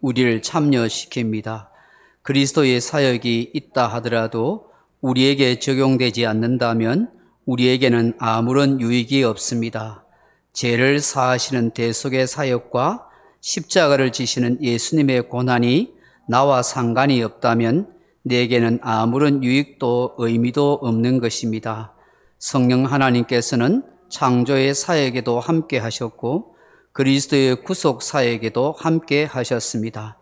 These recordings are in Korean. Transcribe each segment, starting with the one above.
우리를 참여시킵니다. 그리스도의 사역이 있다 하더라도 우리에게 적용되지 않는다면 우리에게는 아무런 유익이 없습니다. 죄를 사하시는 대속의 사역과 십자가를 지시는 예수님의 고난이 나와 상관이 없다면 내게는 아무런 유익도 의미도 없는 것입니다. 성령 하나님께서는 창조의 사역에도 함께 하셨고 그리스도의 구속 사역에도 함께 하셨습니다.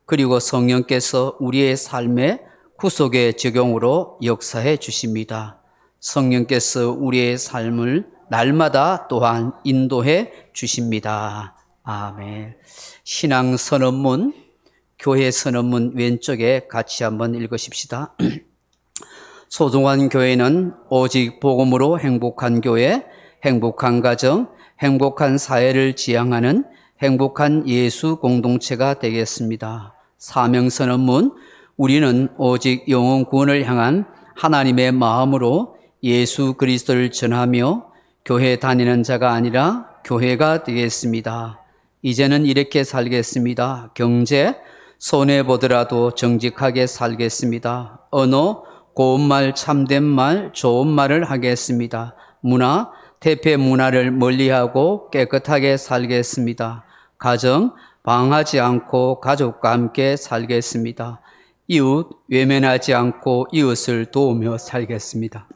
그리고 성령께서 우리의 삶에 구속의 적용으로 역사해 주십니다. 성령께서 우리의 삶을 날마다 또한 인도해 주십니다. 아멘. 신앙 선언문, 교회 선언문 왼쪽에 같이 한번 읽으십시다. 소중한 교회는 오직 복음으로 행복한 교회, 행복한 가정, 행복한 사회를 지향하는 행복한 예수 공동체가 되겠습니다. 사명 선언문, 우리는 오직 영혼 구원을 향한 하나님의 마음으로 예수 그리스도를 전하며 교회 다니는 자가 아니라 교회가 되겠습니다. 이제는 이렇게 살겠습니다. 경제, 손해보더라도 정직하게 살겠습니다. 언어, 고운 말, 참된 말, 좋은 말을 하겠습니다. 문화, 태폐 문화를 멀리하고 깨끗하게 살겠습니다. 가정, 방황하지 않고 가족과 함께 살겠습니다. 이웃, 외면하지 않고 이웃을 도우며 살겠습니다.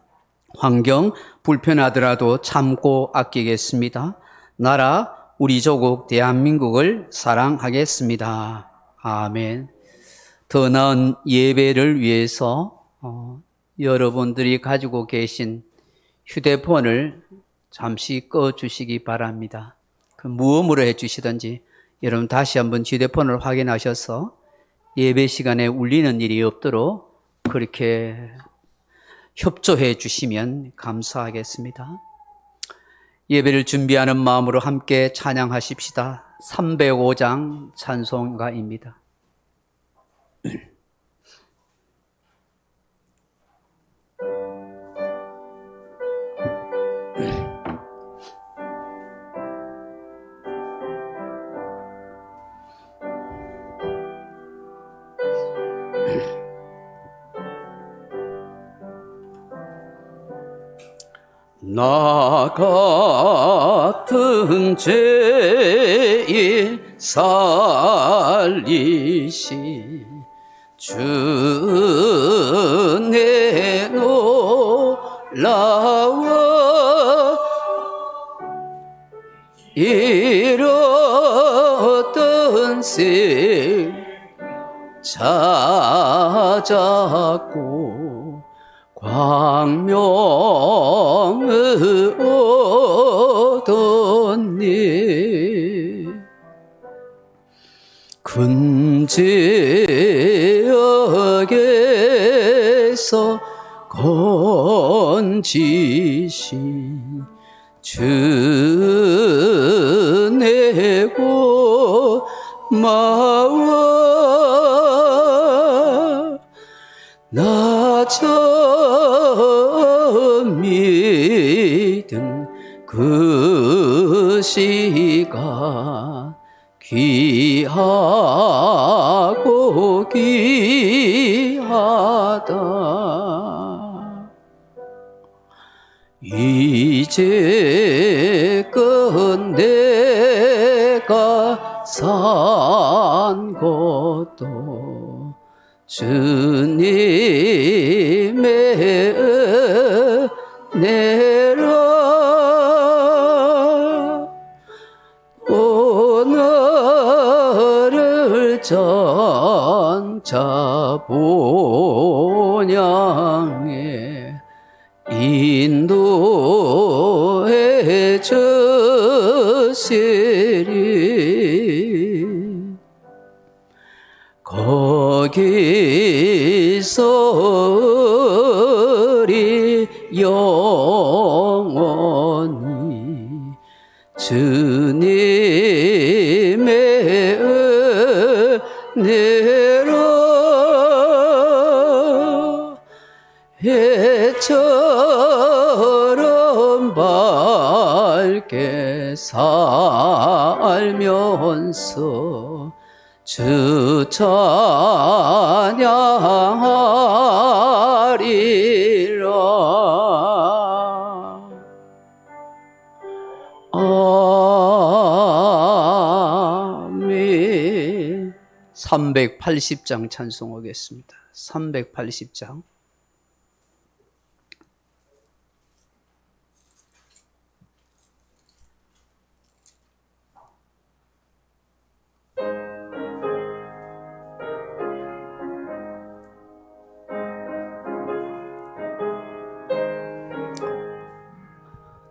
환경, 불편하더라도 참고 아끼겠습니다. 나라, 우리 조국 대한민국을 사랑하겠습니다. 아멘. 더 나은 예배를 위해서 여러분들이 가지고 계신 휴대폰을 잠시 꺼주시기 바랍니다. 그 무음으로 해주시든지 여러분 다시 한번 휴대폰을 확인하셔서 예배 시간에 울리는 일이 없도록 그렇게 협조해 주시면 감사하겠습니다. 예배를 준비하는 마음으로 함께 찬양하십시다. 305장 찬송가입니다. 나 같은 죄인 살리시 주내 놀라워 잃었던 새 찾았고 광명을 얻었니 근지역에서 건지신 주내 고마워 나 처음 믿은 그 시간 귀하고 귀하다 이제껏 내가 산 것도 주님의 은혜라 오늘을 전차 본향에 인도해 주시리 거기서 우리 영원히 주님의 은혜로 해처럼 밝게 살면서 주 찬양하리라. 아멘. 380장 찬송하겠습니다. 380장.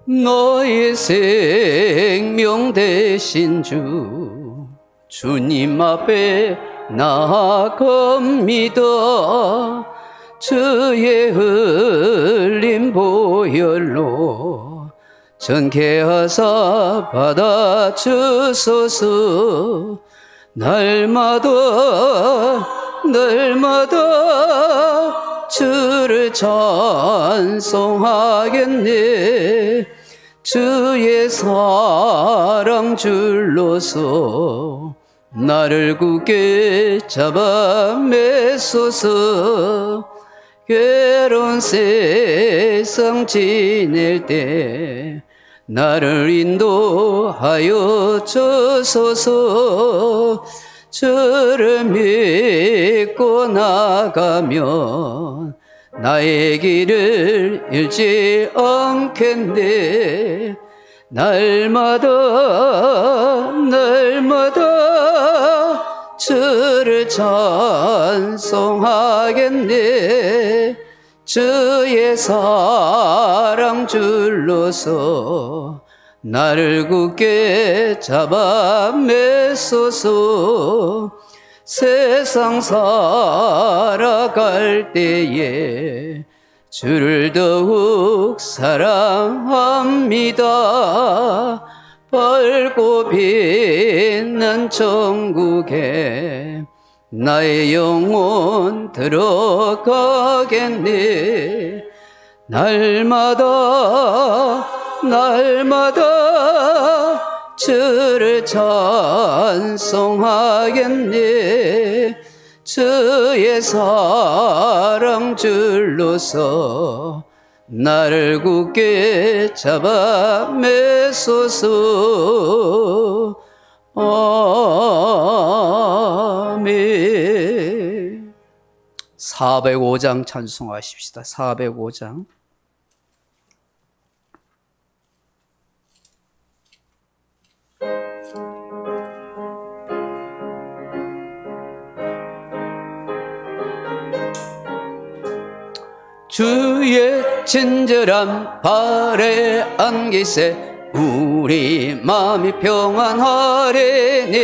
너의 생명 되신 주 주님 앞에 나아갑니다. 주의 흘린 보혈로 전케하사 받아주소서. 날마다 주를 찬송하겠네. 주의 사랑 줄로서 나를 굳게 잡아 매소서. 괴로운 세상 지낼 때 나를 인도하여 주소서. 주를 믿고 나가면 나의 길을 잃지 않겠네. 날마다 주를 찬송하겠네. 주의 사랑 줄로서 나를 굳게 잡아 매소서. 세상 살아갈 때에 주를 더욱 사랑합니다. 밝고 빛난 천국에 나의 영혼 들어가겠네. 날마다 주를 찬송하겠네. 주의 사랑 줄로서 나를 굳게 잡아 매소서. 아멘. 405장 찬송하십시다. 405장. 주의 친절한 발에 안기세 우리 마음이 평안하리니.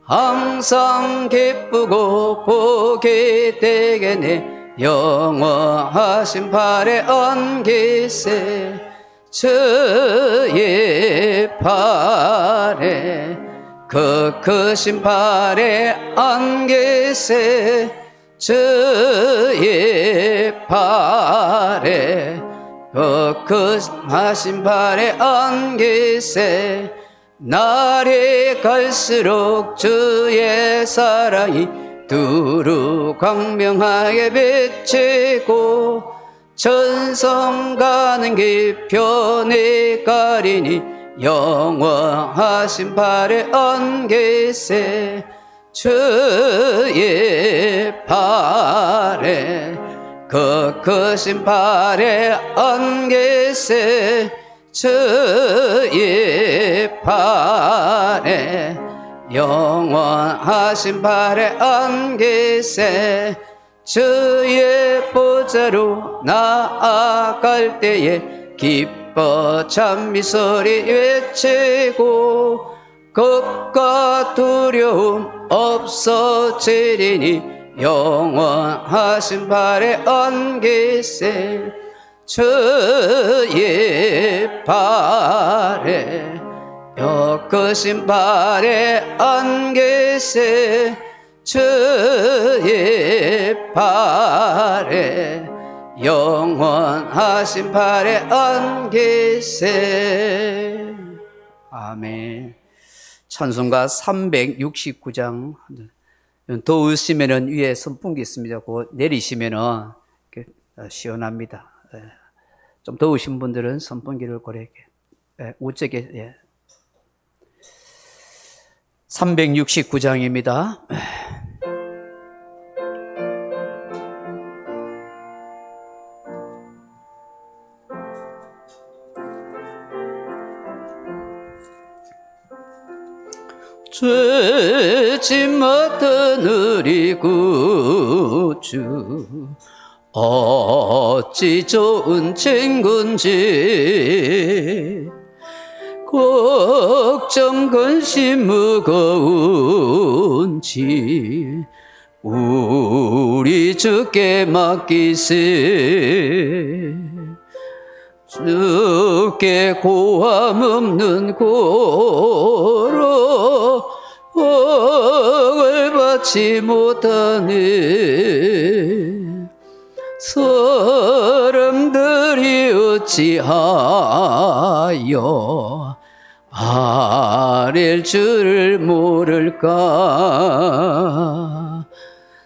항상 기쁘고 보게 되겠네. 영원하신 발에 안기세. 주의 발에 그 크신 발에 안기세. 주의 발에 그 크신 발에 안기세. 날이 갈수록 주의 사랑이 두루 광명하게 비치고 천성 가는 깊편에 가리니. 영원하신 발에 안기세. 주의 발에 그 크신 발에 안기세. 주의 발에 영원하신 발에 안기세. 주의 보좌로 나아갈 때에 기뻐 찬미소리 외치고 겁과 두려움 없어지리니. 영원하신 발에 안기세. 주의 발에 크신 발에 안기세. 주의 발에 영원하신 발에 안기세. 아멘. 찬송가 369장. 더우시면은 위에 선풍기 있습니다. 그거 내리시면은 시원합니다. 좀 더우신 분들은 선풍기를 고르게 우측에 369장입니다. 죄짐 맡은 우리 구주 어찌 좋은 친구인지 걱정 근심 무거운지 우리 주께 맡기세. 주께 고함 없는 고로 복을 받지 못하네. 사람들이 어찌하여 아랠 줄을 모를까.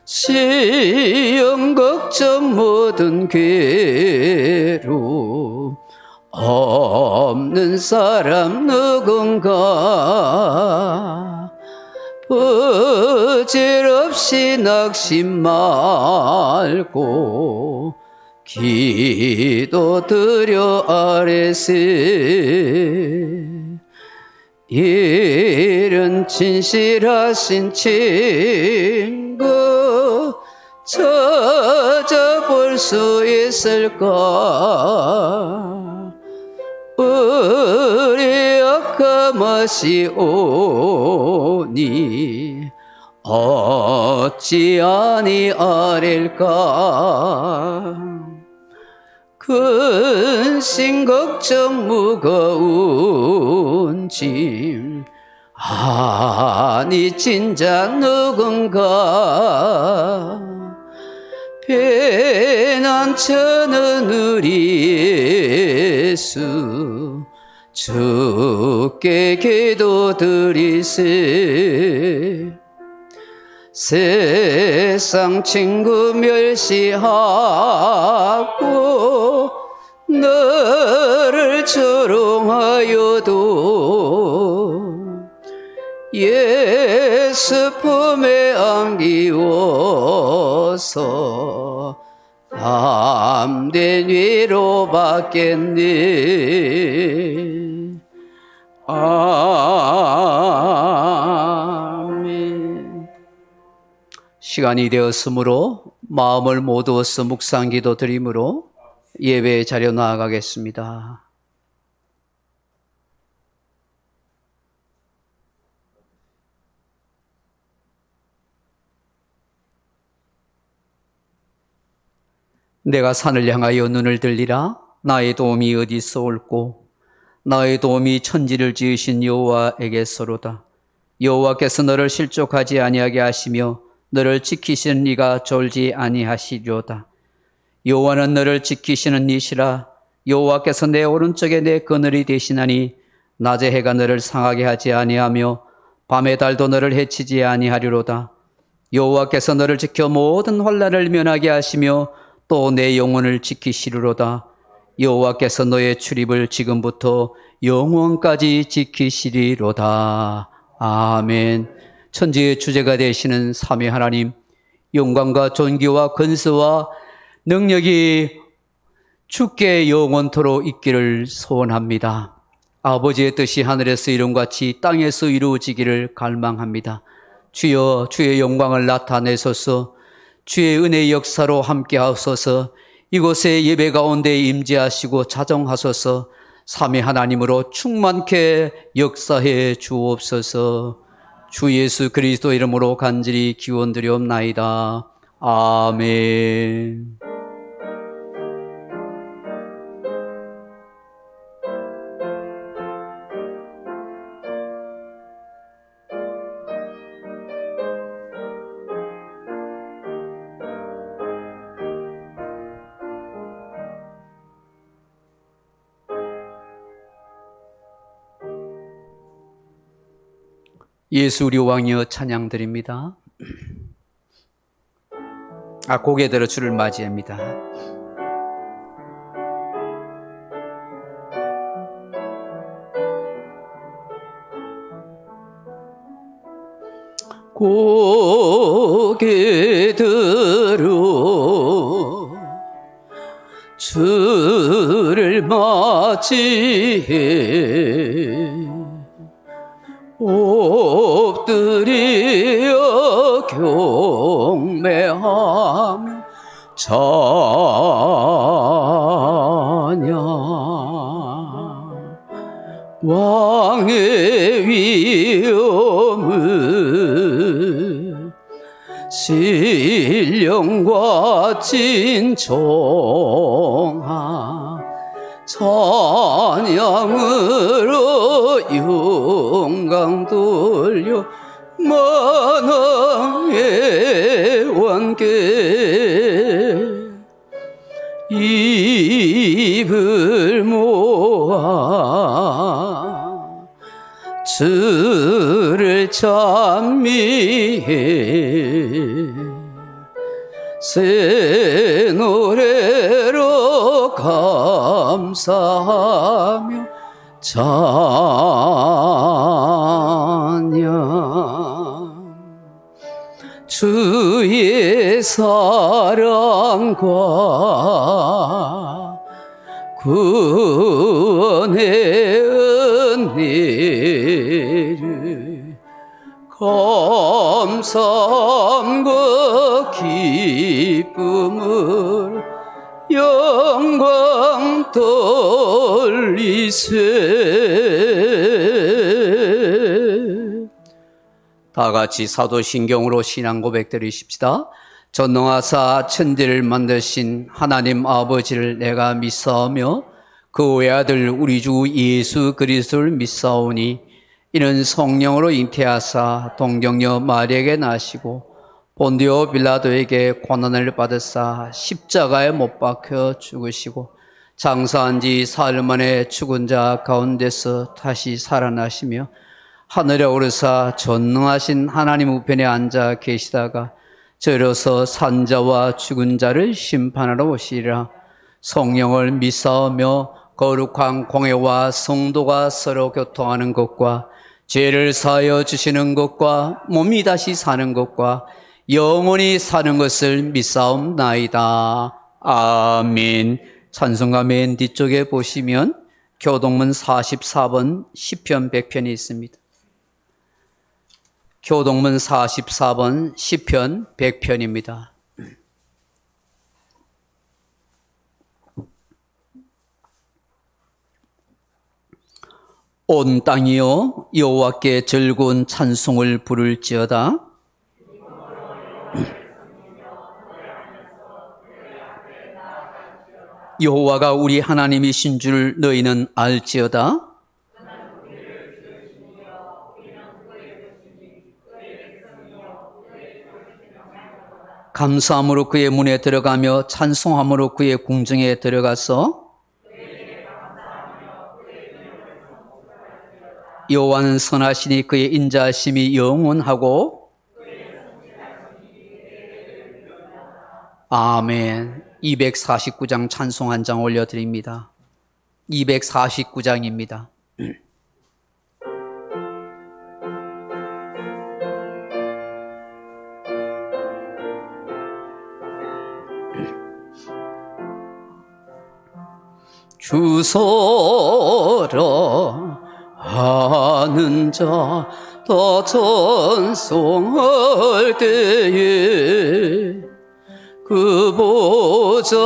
시험 걱정 모든 괴로움 없는 사람 누군가. 부질없이 낙심 말고 기도 드려 아뢰세. 이른 진실하신 친구 찾아볼 수 있을까. 우리 악함하시오니 어찌 아니하릴까. 근심 걱정 무거운 짐 아니 진작 누군가. 피난처는 우리 예수 주께 기도드리세. 세상 친구 멸시하고 너를 조롱하여도 예수 품에 안기워서 담된 위로 받겠네. 아멘. 시간이 되었으므로 마음을 모두어서 묵상기도 드림으로 예배 자료 나아가겠습니다. 내가 산을 향하여 눈을 들리라. 나의 도움이 어디서 올꼬. 나의 도움이 천지를 지으신 여호와에게서로다. 여호와께서 너를 실족하지 아니하게 하시며 너를 지키시는 이가 졸지 아니하시리로다. 여호와는 너를 지키시는 이시라. 여호와께서 내 오른쪽에 내 그늘이 되시나니 낮에 해가 너를 상하게 하지 아니하며 밤에 달도 너를 해치지 아니하리로다. 여호와께서 너를 지켜 모든 환난을 면하게 하시며 또 내 영혼을 지키시리로다. 여호와께서 너의 출입을 지금부터 영원까지 지키시리로다. 아멘. 천지의 주제가 되시는 삼위 하나님, 영광과 존귀와 권세와 능력이 주께 영원토록 있기를 소원합니다. 아버지의 뜻이 하늘에서 이룬같이 땅에서 이루어지기를 갈망합니다. 주여, 주의 영광을 나타내소서. 주의 은혜의 역사로 함께 하소서. 이곳에 예배 가운데 임재하시고 자정하소서. 삼위 하나님으로 충만케 역사해 주옵소서. 주 예수 그리스도 이름으로 간절히 기원드리옵나이다. 아멘. 예수 우리 왕이여 찬양드립니다. 고개 들어 주를 맞이합니다. 고개 들어 주를 맞이해 엎드려 경배하며 찬양 왕의 위엄을 신령과 진정한 찬양으로 영광 돌려 만왕의 왕께 입을 모아 주를 찬미해 새 노래로 감사하며 찬양 주의 사랑과 구원의 은혜를 감사함과 기쁨을 영광 돌리세. 다 같이 사도신경으로 신앙 고백 드리십시다. 전능하사 천지를 만드신 하나님 아버지를 내가 믿사오며 그 외아들 우리 주 예수 그리스도를 믿사오니 이는 성령으로 잉태하사 동정녀 마리아에게 나시고 본디오 빌라도에게 고난을 받으사 십자가에 못 박혀 죽으시고 장사한 지 사흘 만에 죽은 자 가운데서 다시 살아나시며 하늘에 오르사 전능하신 하나님 우편에 앉아 계시다가 저로서 산자와 죽은 자를 심판하러 오시리라. 성령을 믿사오며 거룩한 공회와 성도가 서로 교통하는 것과 죄를 사하여 주시는 것과 몸이 다시 사는 것과 영원히 사는 것을 믿사옵나이다. 아멘. 찬송가 맨 뒤쪽에 보시면 교동문 44번 시편 100편이 있습니다. 교동문 44번 시편 100편입니다. 온 땅이여 여호와께 즐거운 찬송을 부를지어다. 여호와가 우리 하나님이신 줄 너희는 알지어다. 감사함으로 그의 문에 들어가며 찬송함으로 그의 궁정에 들어가서 여호와는 선하시니 그의 인자하심이 영원하고 아멘. 249장 찬송 한 장 올려드립니다. 249장입니다. 주서라 하는 자 더 찬송할 때에 그 보좌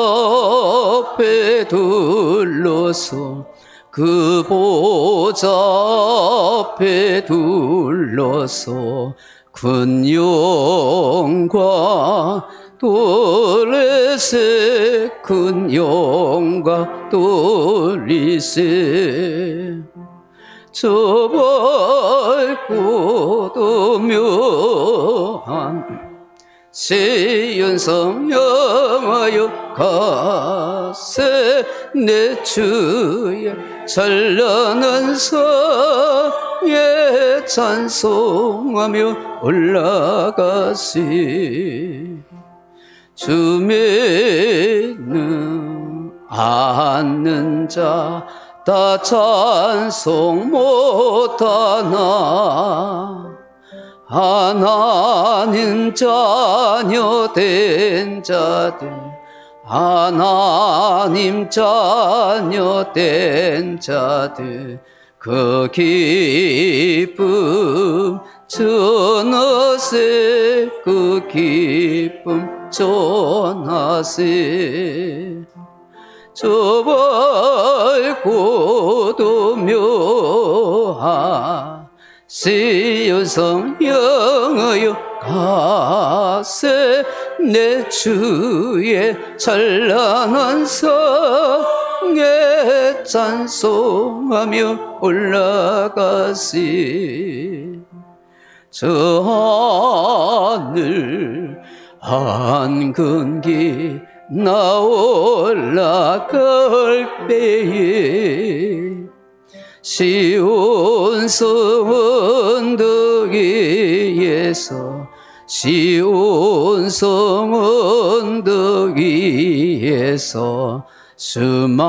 앞에 둘러서 그 보좌 앞에 둘러서 큰 영광 돌리세 큰 영광 돌리세 저 밝고도 묘한 시온성 향하여 가세 내 주의 찬란한 성에 찬송하며 올라가시. 주민은 않는 자 다 찬송 못하나 하나님 자녀 된 자들 하나님 자녀 된 자들 그 기쁨 전하세 그 기쁨 전하세. 저 밝고도 묘한 시온성 영하여 가세. 내 주의 찬란한 성에 찬송하며 올라가시. 저 하늘 한근기 나 올라갈 때에 시온성 언덕 위에서 시온성 언덕 위에서 수많은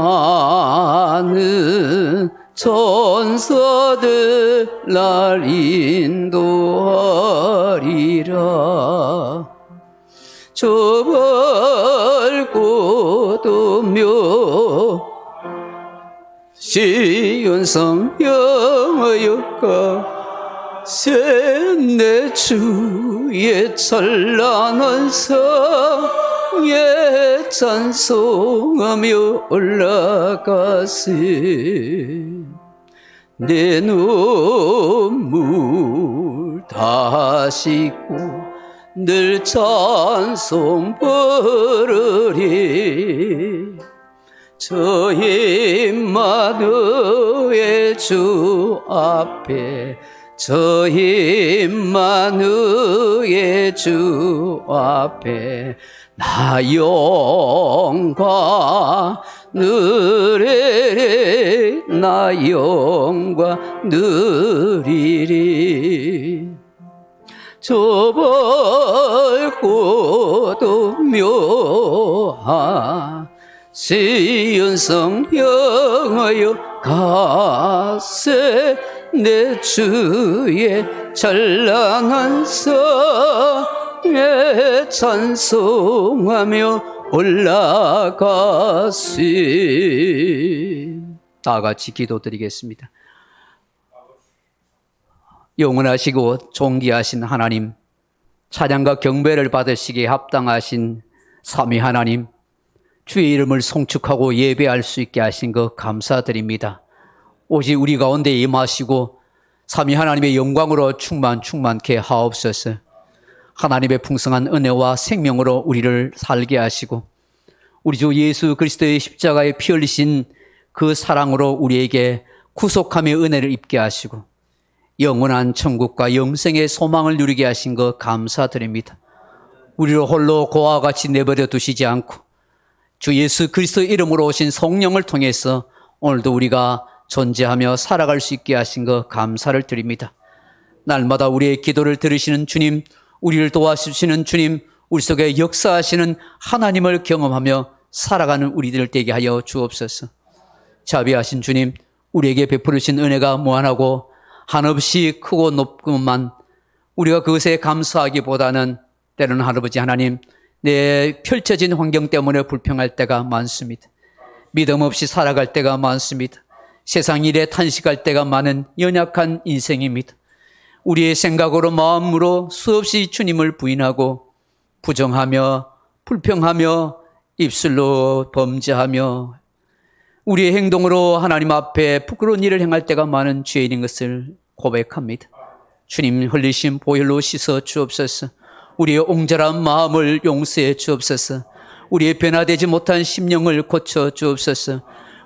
천사들 날 인도하리라. 저 밝고도 묘 시온성 영하여 가세. 내 주의 찬란한 성에 찬송하며 올라가세. 내 눈물 다 씻고 늘 찬송 부르리. 저 임마누엘 주 앞에 저 임마누엘 주 앞에 나 영광 누리리 나 영광 누리리. 저 밝고도 묘한 시온성 영하여 가세. 내 주의 찬란한 성에 찬송하며 올라가시. 다 같이 기도드리겠습니다. 영원하시고 존귀하신 하나님, 찬양과 경배를 받으시기에 합당하신 삼위 하나님, 주의 이름을 송축하고 예배할 수 있게 하신 것 감사드립니다. 오직 우리 가운데 임하시고 삼위 하나님의 영광으로 충만케 하옵소서. 하나님의 풍성한 은혜와 생명으로 우리를 살게 하시고 우리 주 예수 그리스도의 십자가에 피 흘리신 그 사랑으로 우리에게 구속함의 은혜를 입게 하시고 영원한 천국과 영생의 소망을 누리게 하신 것 감사드립니다. 우리를 홀로 고아와 같이 내버려 두시지 않고 주 예수 그리스도 이름으로 오신 성령을 통해서 오늘도 우리가 존재하며 살아갈 수 있게 하신 것 감사를 드립니다. 날마다 우리의 기도를 들으시는 주님, 우리를 도와주시는 주님, 우리 속에 역사하시는 하나님을 경험하며 살아가는 우리들 되게 하여 주옵소서. 자비하신 주님, 우리에게 베풀으신 은혜가 무한하고 한없이 크고 높구만 우리가 그것에 감사하기보다는 때로는 할아버지 하나님, 내 펼쳐진 환경 때문에 불평할 때가 많습니다. 믿음 없이 살아갈 때가 많습니다. 세상 일에 탄식할 때가 많은 연약한 인생입니다. 우리의 생각으로 마음으로 수없이 주님을 부인하고 부정하며 불평하며 입술로 범죄하며 우리의 행동으로 하나님 앞에 부끄러운 일을 행할 때가 많은 죄인인 것을 고백합니다. 주님 흘리신 보혈로 씻어 주옵소서. 우리의 옹졸한 마음을 용서해 주옵소서. 우리의 변화되지 못한 심령을 고쳐 주옵소서.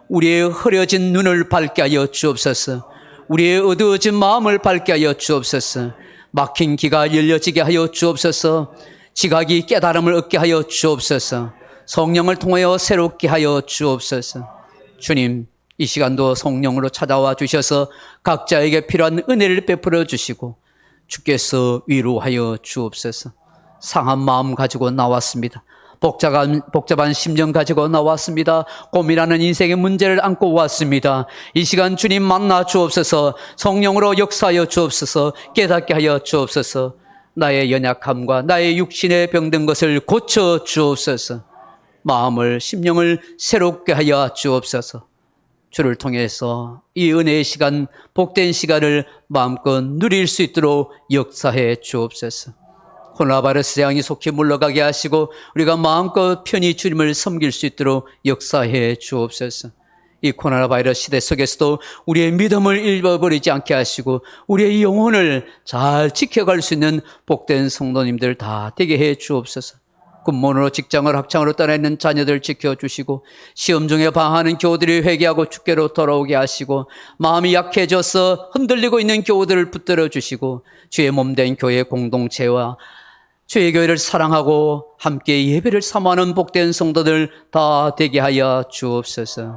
우리의 흐려진 눈을 밝게 하여 주옵소서. 우리의 어두워진 마음을 밝게 하여 주옵소서. 막힌 귀가 열려지게 하여 주옵소서. 지각이 깨달음을 얻게 하여 주옵소서. 성령을 통하여 새롭게 하여 주옵소서. 주님, 이 시간도 성령으로 찾아와 주셔서 각자에게 필요한 은혜를 베풀어 주시고 주께서 위로하여 주옵소서. 상한 마음 가지고 나왔습니다. 복잡한 심정 가지고 나왔습니다. 고민하는 인생의 문제를 안고 왔습니다. 이 시간 주님 만나 주옵소서. 성령으로 역사하여 주옵소서. 깨닫게 하여 주옵소서. 나의 연약함과 나의 육신에 병든 것을 고쳐 주옵소서. 마음을 심령을 새롭게 하여 주옵소서. 주를 통해서 이 은혜의 시간, 복된 시간을 마음껏 누릴 수 있도록 역사해 주옵소서. 코로나 바이러스 재앙이 속히 물러가게 하시고 우리가 마음껏 편히 주님을 섬길 수 있도록 역사해 주옵소서. 이 코로나 바이러스 시대 속에서도 우리의 믿음을 잃어버리지 않게 하시고 우리의 영혼을 잘 지켜갈 수 있는 복된 성도님들 다 되게 해 주옵소서. 군문으로 직장을 학창으로 떠나 있는 자녀들 지켜주시고 시험 중에 방황하는 교우들이 회개하고 주께로 돌아오게 하시고 마음이 약해져서 흔들리고 있는 교우들을 붙들어 주시고 주의 몸된 교회 공동체와 주의 교회를 사랑하고 함께 예배를 사모하는 복된 성도들 다 되게 하여 주옵소서.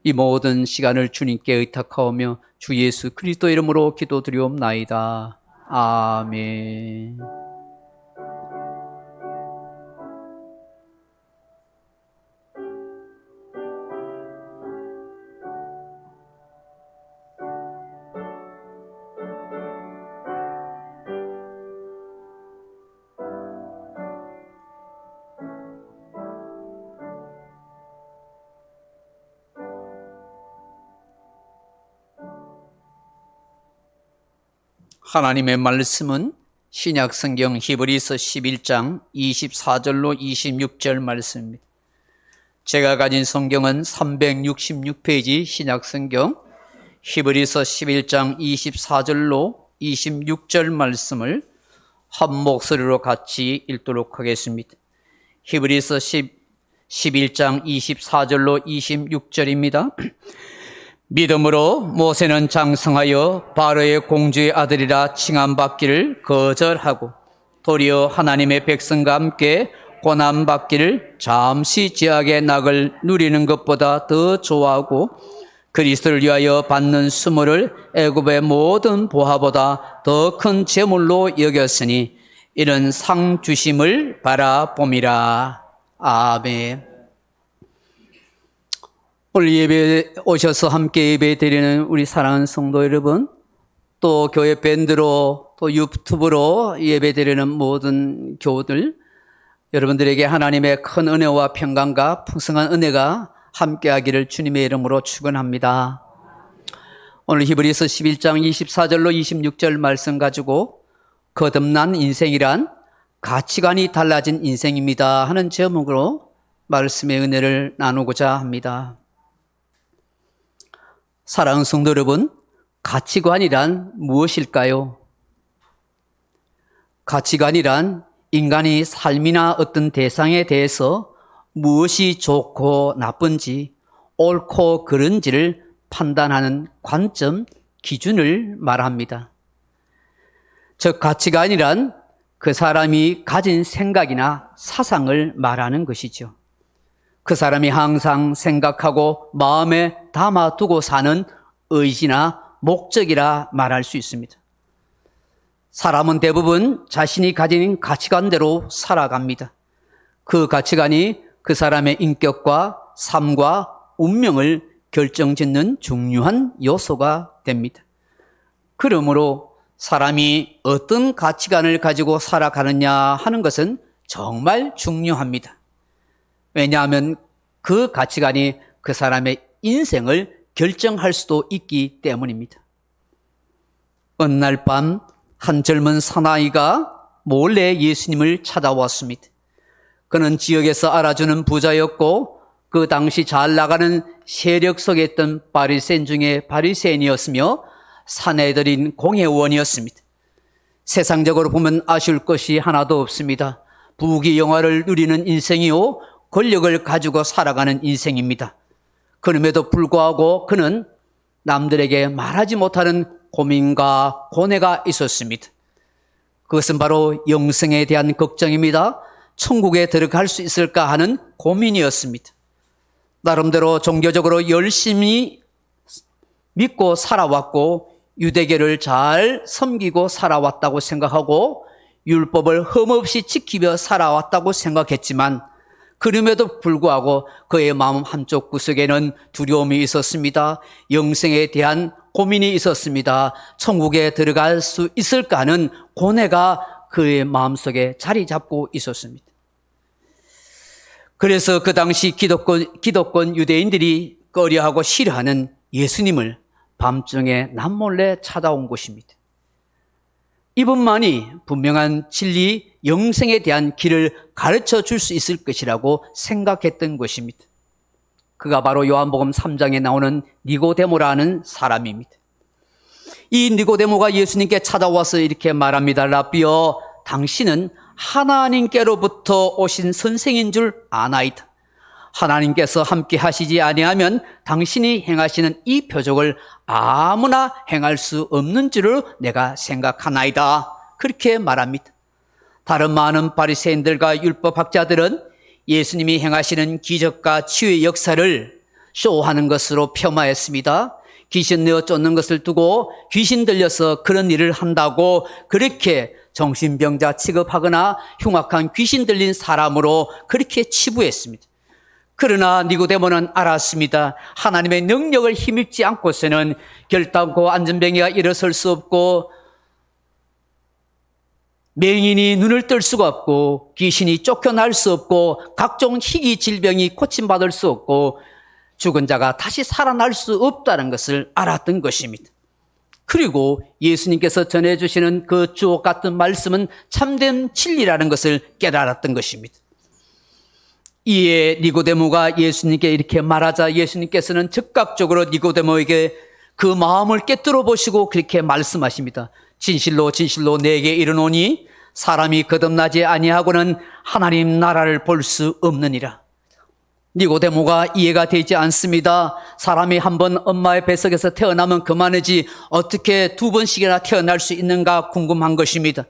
이 모든 시간을 주님께 의탁하오며 주 예수 그리스도 이름으로 기도드리옵나이다. 아멘. 하나님의 말씀은 신약성경 히브리서 11장 24절로 26절 말씀입니다. 제가 가진 성경은 366페이지 신약성경 히브리서 11장 24절로 26절 말씀을 한 목소리로 같이 읽도록 하겠습니다. 히브리서 11장 24절로 26절입니다. 믿음으로 모세는 장성하여 바로의 공주의 아들이라 칭함받기를 거절하고 도리어 하나님의 백성과 함께 고난받기를 잠시 죄악의 낙을 누리는 것보다 더 좋아하고 그리스도를 위하여 받는 수모를 애굽의 모든 보화보다 더 큰 재물로 여겼으니 이런 상 주심을 바라봄이라. 아멘. 오늘 예배 오셔서 함께 예배 드리는 우리 사랑하는 성도 여러분, 또 교회 밴드로 또 유튜브로 예배 드리는 모든 교우들, 여러분들에게 하나님의 큰 은혜와 평강과 풍성한 은혜가 함께하기를 주님의 이름으로 축원합니다. 오늘 히브리서 11장 24절로 26절 말씀 가지고 거듭난 인생이란 가치관이 달라진 인생입니다 하는 제목으로 말씀의 은혜를 나누고자 합니다. 사랑하는 성도 여러분, 가치관이란 무엇일까요? 가치관이란 인간이 삶이나 어떤 대상에 대해서 무엇이 좋고 나쁜지, 옳고 그른지를 판단하는 관점, 기준을 말합니다. 즉 가치관이란 그 사람이 가진 생각이나 사상을 말하는 것이죠. 그 사람이 항상 생각하고 마음에 담아두고 사는 의지나 목적이라 말할 수 있습니다. 사람은 대부분 자신이 가진 가치관대로 살아갑니다. 그 가치관이 그 사람의 인격과 삶과 운명을 결정짓는 중요한 요소가 됩니다. 그러므로 사람이 어떤 가치관을 가지고 살아가느냐 하는 것은 정말 중요합니다. 왜냐하면 그 가치관이 그 사람의 인생을 결정할 수도 있기 때문입니다. 어느 날 밤 한 젊은 사나이가 몰래 예수님을 찾아왔습니다. 그는 지역에서 알아주는 부자였고 그 당시 잘 나가는 세력 속에 있던 바리새인 중에 바리새인이었으며 사내들인 공회원이었습니다. 세상적으로 보면 아쉬울 것이 하나도 없습니다. 부귀 영화를 누리는 인생이요 권력을 가지고 살아가는 인생입니다. 그럼에도 불구하고 그는 남들에게 말하지 못하는 고민과 고뇌가 있었습니다. 그것은 바로 영생에 대한 걱정입니다. 천국에 들어갈 수 있을까 하는 고민이었습니다. 나름대로 종교적으로 열심히 믿고 살아왔고 유대교를 잘 섬기고 살아왔다고 생각하고 율법을 흠없이 지키며 살아왔다고 생각했지만 그럼에도 불구하고 그의 마음 한쪽 구석에는 두려움이 있었습니다. 영생에 대한 고민이 있었습니다. 천국에 들어갈 수 있을까 하는 고뇌가 그의 마음속에 자리 잡고 있었습니다. 그래서 그 당시 기독권 유대인들이 꺼려하고 싫어하는 예수님을 밤중에 남몰래 찾아온 것입니다. 이분만이 분명한 진리, 영생에 대한 길을 가르쳐 줄 수 있을 것이라고 생각했던 것입니다. 그가 바로 요한복음 3장에 나오는 니고데모라는 사람입니다. 이 니고데모가 예수님께 찾아와서 이렇게 말합니다. 라비여, 당신은 하나님께로부터 오신 선생인 줄 아나이다. 하나님께서 함께 하시지 아니하면 당신이 행하시는 이 표적을 아무나 행할 수 없는 줄을 내가 생각하나이다. 그렇게 말합니다. 다른 많은 바리새인들과 율법학자들은 예수님이 행하시는 기적과 치유의 역사를 쇼하는 것으로 폄하했습니다. 귀신 내어 쫓는 것을 두고 귀신 들려서 그런 일을 한다고 그렇게 정신병자 취급하거나 흉악한 귀신 들린 사람으로 그렇게 치부했습니다. 그러나 니고데모는 알았습니다. 하나님의 능력을 힘입지 않고서는 결단코 안전병이가 일어설 수 없고 맹인이 눈을 뜰 수가 없고 귀신이 쫓겨날 수 없고 각종 희귀 질병이 고침받을 수 없고 죽은 자가 다시 살아날 수 없다는 것을 알았던 것입니다. 그리고 예수님께서 전해주시는 그 주옥 같은 말씀은 참된 진리라는 것을 깨달았던 것입니다. 이에 니고데모가 예수님께 이렇게 말하자 예수님께서는 즉각적으로 니고데모에게 그 마음을 꿰뚫어 보시고 그렇게 말씀하십니다. 진실로 진실로 내게 이르노니 사람이 거듭나지 아니하고는 하나님 나라를 볼 수 없느니라. 니고데모가 이해가 되지 않습니다. 사람이 한번 엄마의 뱃속에서 태어나면 그만이지 어떻게 두 번씩이나 태어날 수 있는가 궁금한 것입니다.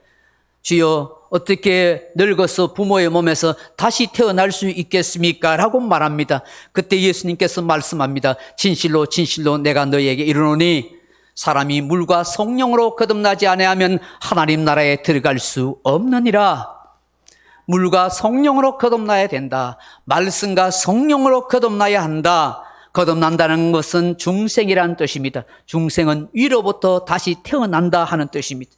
주여, 어떻게 늙어서 부모의 몸에서 다시 태어날 수 있겠습니까? 라고 말합니다. 그때 예수님께서 말씀합니다. 진실로 진실로 내가 너희에게 이르노니 사람이 물과 성령으로 거듭나지 아니하면 하나님 나라에 들어갈 수 없느니라. 물과 성령으로 거듭나야 된다. 말씀과 성령으로 거듭나야 한다. 거듭난다는 것은 중생이라는 뜻입니다. 중생은 위로부터 다시 태어난다 하는 뜻입니다.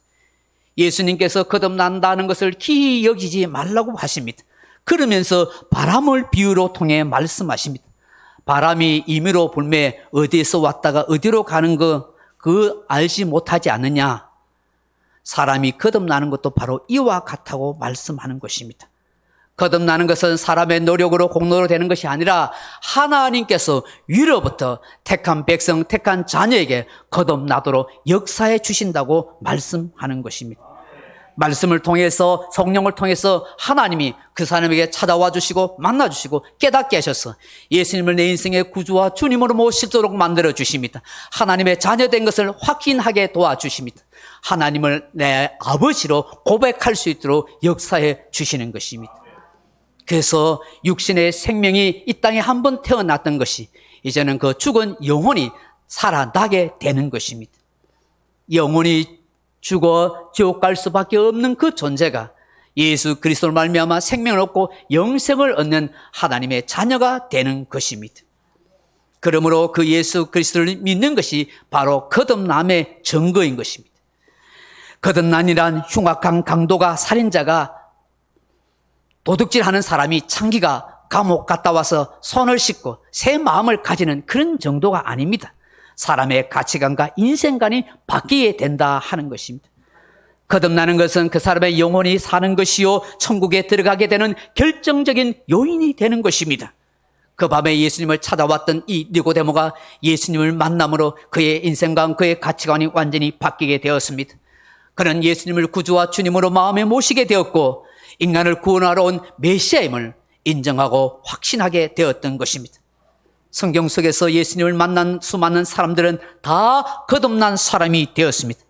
예수님께서 거듭난다는 것을 기이 여기지 말라고 하십니다. 그러면서 바람을 비유로 통해 말씀하십니다. 바람이 임의로 불매 어디에서 왔다가 어디로 가는 거 그 알지 못하지 않느냐. 사람이 거듭나는 것도 바로 이와 같다고 말씀하는 것입니다. 거듭나는 것은 사람의 노력으로 공로로 되는 것이 아니라 하나님께서 위로부터 택한 백성, 택한 자녀에게 거듭나도록 역사해 주신다고 말씀하는 것입니다. 말씀을 통해서 성령을 통해서 하나님이 그 사람에게 찾아와 주시고 만나 주시고 깨닫게 하셔서 예수님을 내 인생의 구주와 주님으로 모시도록 만들어 주십니다. 하나님의 자녀된 것을 확인하게 도와주십니다. 하나님을 내 아버지로 고백할 수 있도록 역사해 주시는 것입니다. 그래서 육신의 생명이 이 땅에 한 번 태어났던 것이 이제는 그 죽은 영혼이 살아나게 되는 것입니다. 영혼이 죽어 지옥 갈 수밖에 없는 그 존재가 예수 그리스도를 말미암아 생명을 얻고 영생을 얻는 하나님의 자녀가 되는 것입니다. 그러므로 그 예수 그리스도를 믿는 것이 바로 거듭남의 증거인 것입니다. 거듭남이란 흉악한 강도가 살인자가 도둑질하는 사람이 창기가 감옥 갔다 와서 손을 씻고 새 마음을 가지는 그런 정도가 아닙니다. 사람의 가치관과 인생관이 바뀌게 된다 하는 것입니다. 거듭나는 것은 그 사람의 영혼이 사는 것이요 천국에 들어가게 되는 결정적인 요인이 되는 것입니다. 그 밤에 예수님을 찾아왔던 이 니고데모가 예수님을 만남으로 그의 인생관 그의 가치관이 완전히 바뀌게 되었습니다. 그는 예수님을 구주와 주님으로 마음에 모시게 되었고 인간을 구원하러 온 메시아임을 인정하고 확신하게 되었던 것입니다. 성경 속에서 예수님을 만난 수많은 사람들은 다 거듭난 사람이 되었습니다.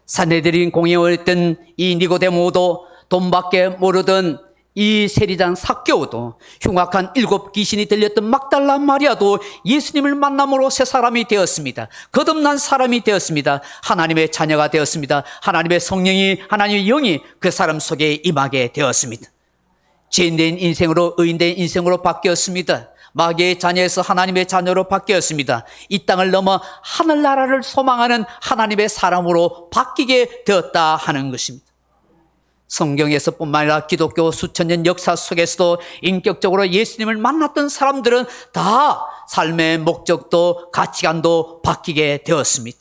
산헤드린 공회에 있던 이 니고데모도 돈밖에 모르던 이 세리장 삭개오도, 흉악한 7 귀신이 들렸던 막달라 마리아도 예수님을 만남으로 새 사람이 되었습니다. 거듭난 사람이 되었습니다. 하나님의 자녀가 되었습니다. 하나님의 성령이, 하나님의 영이 그 사람 속에 임하게 되었습니다. 죄인된 인생으로 의인된 인생으로 바뀌었습니다. 마귀의 자녀에서 하나님의 자녀로 바뀌었습니다. 이 땅을 넘어 하늘나라를 소망하는 하나님의 사람으로 바뀌게 되었다 하는 것입니다. 성경에서뿐만 아니라 기독교 수천 년 역사 속에서도 인격적으로 예수님을 만났던 사람들은 다 삶의 목적도 가치관도 바뀌게 되었습니다.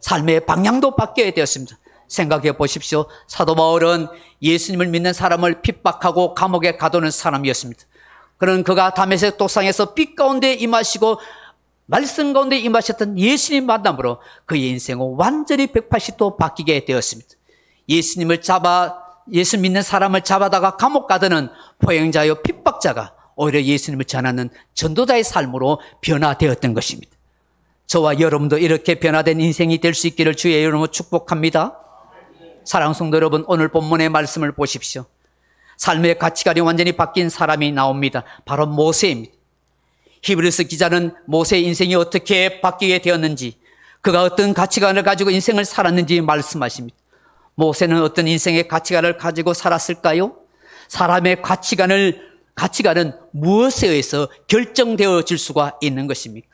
삶의 방향도 바뀌게 되었습니다. 생각해 보십시오. 사도 바울은 예수님을 믿는 사람을 핍박하고 감옥에 가두는 사람이었습니다. 그런 그가 다메섹 도상에서 빛 가운데 임하시고 말씀 가운데 임하셨던 예수님 만남으로 그의 인생은 완전히 180도 바뀌게 되었습니다. 예수 믿는 사람을 잡아다가 감옥 가두는 포행자요 핍박자가 오히려 예수님을 전하는 전도자의 삶으로 변화되었던 것입니다. 저와 여러분도 이렇게 변화된 인생이 될 수 있기를 주의 이름으로 축복합니다. 사랑하는 성도 여러분, 오늘 본문의 말씀을 보십시오. 삶의 가치관이 완전히 바뀐 사람이 나옵니다. 바로 모세입니다. 히브리서 기자는 모세의 인생이 어떻게 바뀌게 되었는지, 그가 어떤 가치관을 가지고 인생을 살았는지 말씀하십니다. 모세는 어떤 인생의 가치관을 가지고 살았을까요? 사람의 가치관은 무엇에 의해서 결정되어질 수가 있는 것입니까?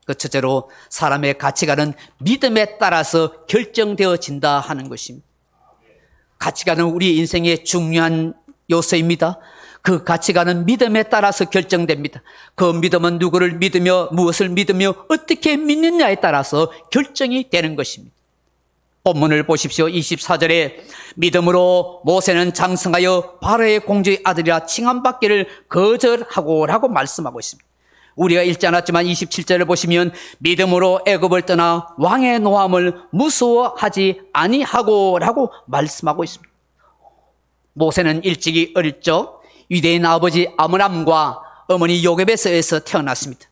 그 첫째로 사람의 가치관은 믿음에 따라서 결정되어진다 하는 것입니다. 가치관은 우리 인생의 중요한 요소입니다. 그 가치관은 믿음에 따라서 결정됩니다. 그 믿음은 누구를 믿으며 무엇을 믿으며 어떻게 믿느냐에 따라서 결정이 되는 것입니다. 본문을 보십시오. 24절에 믿음으로 모세는 장성하여 바로의 공주의 아들이라 칭함받기를 거절하고라고 말씀하고 있습니다. 우리가 읽지 않았지만 27절을 보시면 믿음으로 애굽을 떠나 왕의 노함을 무서워하지 아니하고라고 말씀하고 있습니다. 모세는 일찍이 어릴 적 유대인 아버지 아므람과 어머니 요게벳에서 태어났습니다.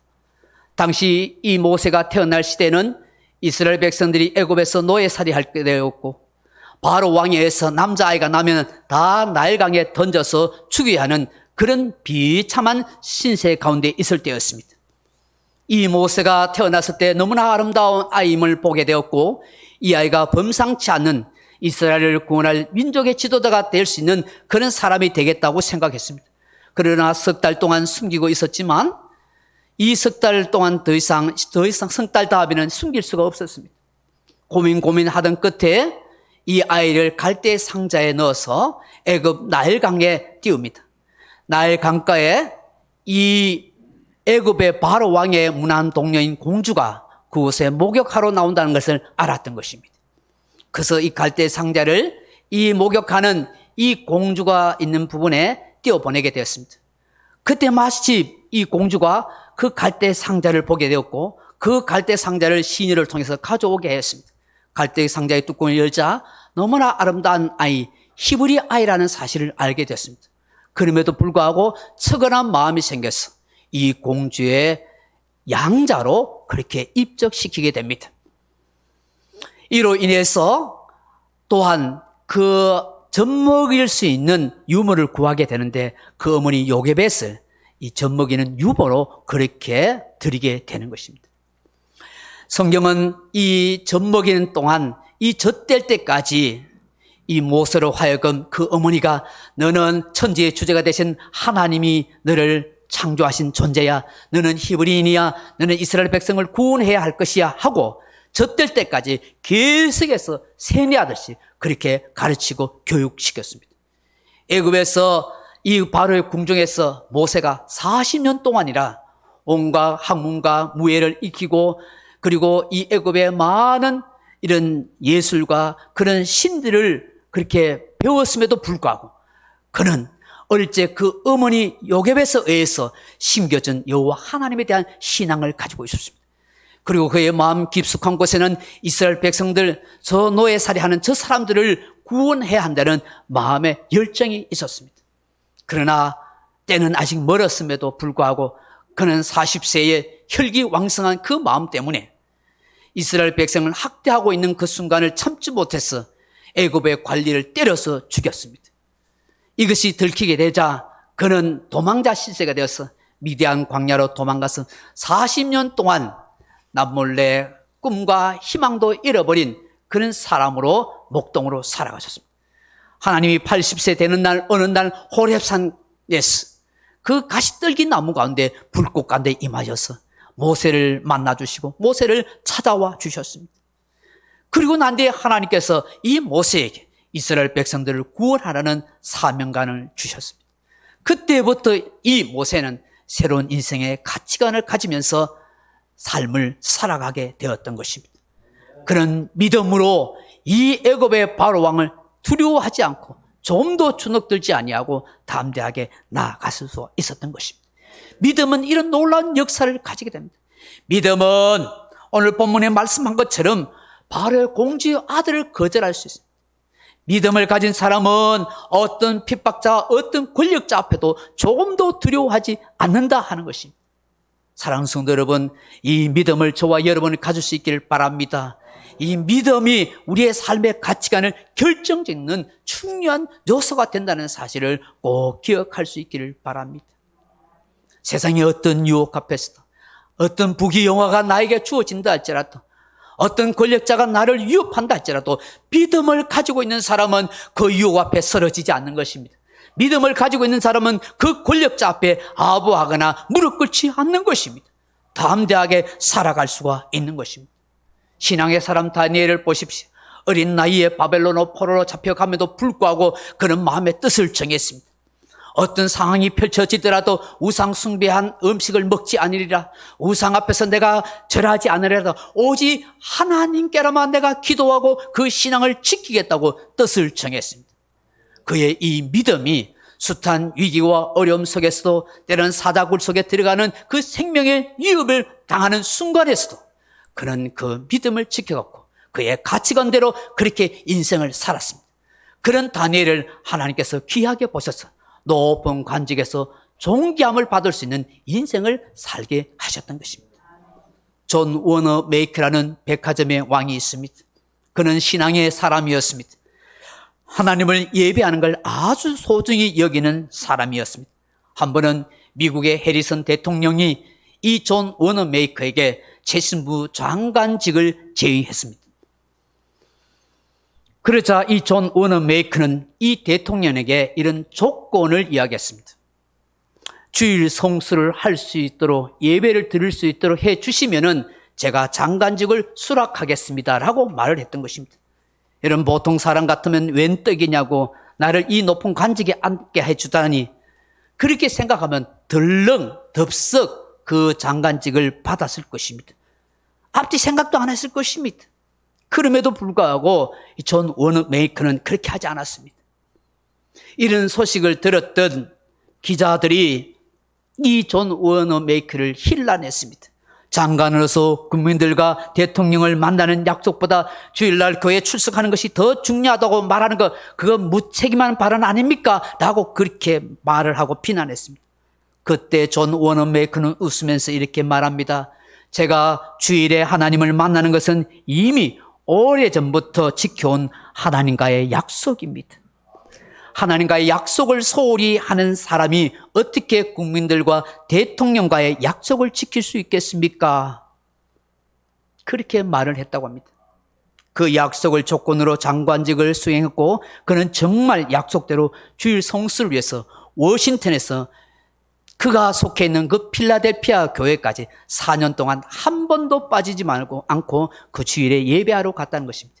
당시 이 모세가 태어날 시대는 이스라엘 백성들이 애굽에서 노예살이 할 때였고 바로 왕에서 남자아이가 나면 다 나일강에 던져서 죽여야 하는 그런 비참한 신세 가운데 있을 때였습니다. 이 모세가 태어났을 때 너무나 아름다운 아이임을 보게 되었고 이 아이가 범상치 않는 이스라엘을 구원할 민족의 지도자가 될 수 있는 그런 사람이 되겠다고 생각했습니다. 그러나 석 달 동안 숨기고 있었지만 이 석 달 동안 더 이상 석 달 다음에는 숨길 수가 없었습니다. 고민하던 끝에 이 아이를 갈대 상자에 넣어서 애굽 나일강에 띄웁니다. 나일 강가에 이 애굽의 바로 왕의 문안 동료인 공주가 그곳에 목욕하러 나온다는 것을 알았던 것입니다. 그래서 이 갈대 상자를 이 목욕하는 이 공주가 있는 부분에 띄워보내게 되었습니다. 그때 마치 이 공주가 그 갈대 상자를 보게 되었고 그 갈대 상자를 시녀를 통해서 가져오게 했습니다. 갈대 상자의 뚜껑을 열자 너무나 아름다운 아이, 히브리 아이라는 사실을 알게 됐습니다. 그럼에도 불구하고 척은한 마음이 생겨서 이 공주의 양자로 그렇게 입적시키게 됩니다. 이로 인해서 또한 그 젖먹일 수 있는 유모를 구하게 되는데 그 어머니 요게벳을 이 젖먹이는 유모로 그렇게 드리게 되는 것입니다. 성경은 이 젖먹이는 동안 이 젖될 때까지 이 모세로 하여금 그 어머니가 너는 천지의 주제가 되신 하나님이 너를 창조하신 존재야. 너는 히브리인이야. 너는 이스라엘 백성을 구원해야 할 것이야 하고 젖될 때까지 계속해서 세뇌하듯이 그렇게 가르치고 교육시켰습니다. 애굽에서 이 바로의 궁중에서 모세가 40년 동안이라 온갖 학문과 무예를 익히고 그리고 이 애굽의 많은 이런 예술과 그런 신들을 그렇게 배웠음에도 불구하고 그는 어릴 적 그 어머니 요게벳에 의해서 심겨진 여호와 하나님에 대한 신앙을 가지고 있었습니다. 그리고 그의 마음 깊숙한 곳에는 이스라엘 백성들, 저 노예살이하는 저 사람들을 구원해야 한다는 마음의 열정이 있었습니다. 그러나 때는 아직 멀었음에도 불구하고 그는 40세에 혈기왕성한 그 마음 때문에 이스라엘 백성을 학대하고 있는 그 순간을 참지 못해서 애굽의 관리를 때려서 죽였습니다. 이것이 들키게 되자 그는 도망자 실세가 되어서 미디안 광야로 도망가서 40년 동안 남몰래 꿈과 희망도 잃어버린 그런 사람으로 목동으로 살아가셨습니다. 하나님이 80세 되는 날 어느 날 호렙산에서 그 가시떨기 나무 가운데 불꽃 가운데 임하셔서 모세를 만나주시고 모세를 찾아와 주셨습니다. 그리고 난 뒤에 하나님께서 이 모세에게 이스라엘 백성들을 구원하라는 사명감을 주셨습니다. 그때부터 이 모세는 새로운 인생의 가치관을 가지면서 삶을 살아가게 되었던 것입니다. 그런 믿음으로 이 애굽의 바로왕을 두려워하지 않고 좀도 주눅들지 아니하고 담대하게 나아갔을 수 있었던 것입니다. 믿음은 이런 놀라운 역사를 가지게 됩니다. 믿음은 오늘 본문에 말씀한 것처럼 바로의 공주의 아들을 거절할 수 있습니다. 믿음을 가진 사람은 어떤 핍박자, 어떤 권력자 앞에도 조금도 두려워하지 않는다 하는 것입니다. 사랑하는 성도 여러분, 이 믿음을 저와 여러분이 가질 수 있기를 바랍니다. 이 믿음이 우리의 삶의 가치관을 결정짓는 중요한 요소가 된다는 사실을 꼭 기억할 수 있기를 바랍니다. 세상의 어떤 유혹 앞에서도, 어떤 부귀영화가 나에게 주어진다 할지라도, 어떤 권력자가 나를 위협한다 할지라도 믿음을 가지고 있는 사람은 그 유혹 앞에 쓰러지지 않는 것입니다. 믿음을 가지고 있는 사람은 그 권력자 앞에 아부하거나 무릎 꿇지 않는 것입니다. 담대하게 살아갈 수가 있는 것입니다. 신앙의 사람 다니엘을 보십시오. 어린 나이에 바벨론어 포로로 잡혀가면도 불구하고 그는 마음의 뜻을 정했습니다. 어떤 상황이 펼쳐지더라도 우상 숭배한 음식을 먹지 않으리라, 우상 앞에서 내가 절하지 않으리라, 오직 하나님께로만 내가 기도하고 그 신앙을 지키겠다고 뜻을 정했습니다. 그의 이 믿음이 숱한 위기와 어려움 속에서도, 때로는 사다굴 속에 들어가는 그 생명의 위협을 당하는 순간에서도 그는 그 믿음을 지켜갖고 그의 가치관대로 그렇게 인생을 살았습니다. 그런 다니엘을 하나님께서 귀하게 보셔서 높은 관직에서 존귀함을 받을 수 있는 인생을 살게 하셨던 것입니다. 존 워너 메이커라는 백화점의 왕이 있습니다. 그는 신앙의 사람이었습니다. 하나님을 예배하는 걸 아주 소중히 여기는 사람이었습니다. 한 번은 미국의 해리슨 대통령이 이 존 워너 메이커에게 재신부 장관직을 제의했습니다. 그러자 이 존 워너 메이커는 이 대통령에게 이런 조건을 이야기했습니다. 주일 성수를 할 수 있도록, 예배를 드릴 수 있도록 해 주시면은 제가 장관직을 수락하겠습니다 라고 말을 했던 것입니다. 여러분, 보통 사람 같으면 웬 떡이냐고 나를 이 높은 관직에 앉게 해주다니, 그렇게 생각하면 덜렁 덥석 그 장관직을 받았을 것입니다. 앞뒤 생각도 안 했을 것입니다. 그럼에도 불구하고 존 워너 메이커는 그렇게 하지 않았습니다. 이런 소식을 들었던 기자들이 이 존 워너 메이커를 힐난했습니다. 장관으로서 국민들과 대통령을 만나는 약속보다 주일날 교회에 출석하는 것이 더 중요하다고 말하는 거, 그거 무책임한 발언 아닙니까? 라고 그렇게 말을 하고 비난했습니다. 그때 존 워너 메이커는 웃으면서 이렇게 말합니다. 제가 주일에 하나님을 만나는 것은 이미 오래전부터 지켜온 하나님과의 약속입니다. 하나님과의 약속을 소홀히 하는 사람이 어떻게 국민들과 대통령과의 약속을 지킬 수 있겠습니까? 그렇게 말을 했다고 합니다. 그 약속을 조건으로 장관직을 수행했고, 그는 정말 약속대로 주일 성수를 위해서 워싱턴에서 그가 속해 있는 그 필라델피아 교회까지 4년 동안 한 번도 빠지지 않고 그 주일에 예배하러 갔다는 것입니다.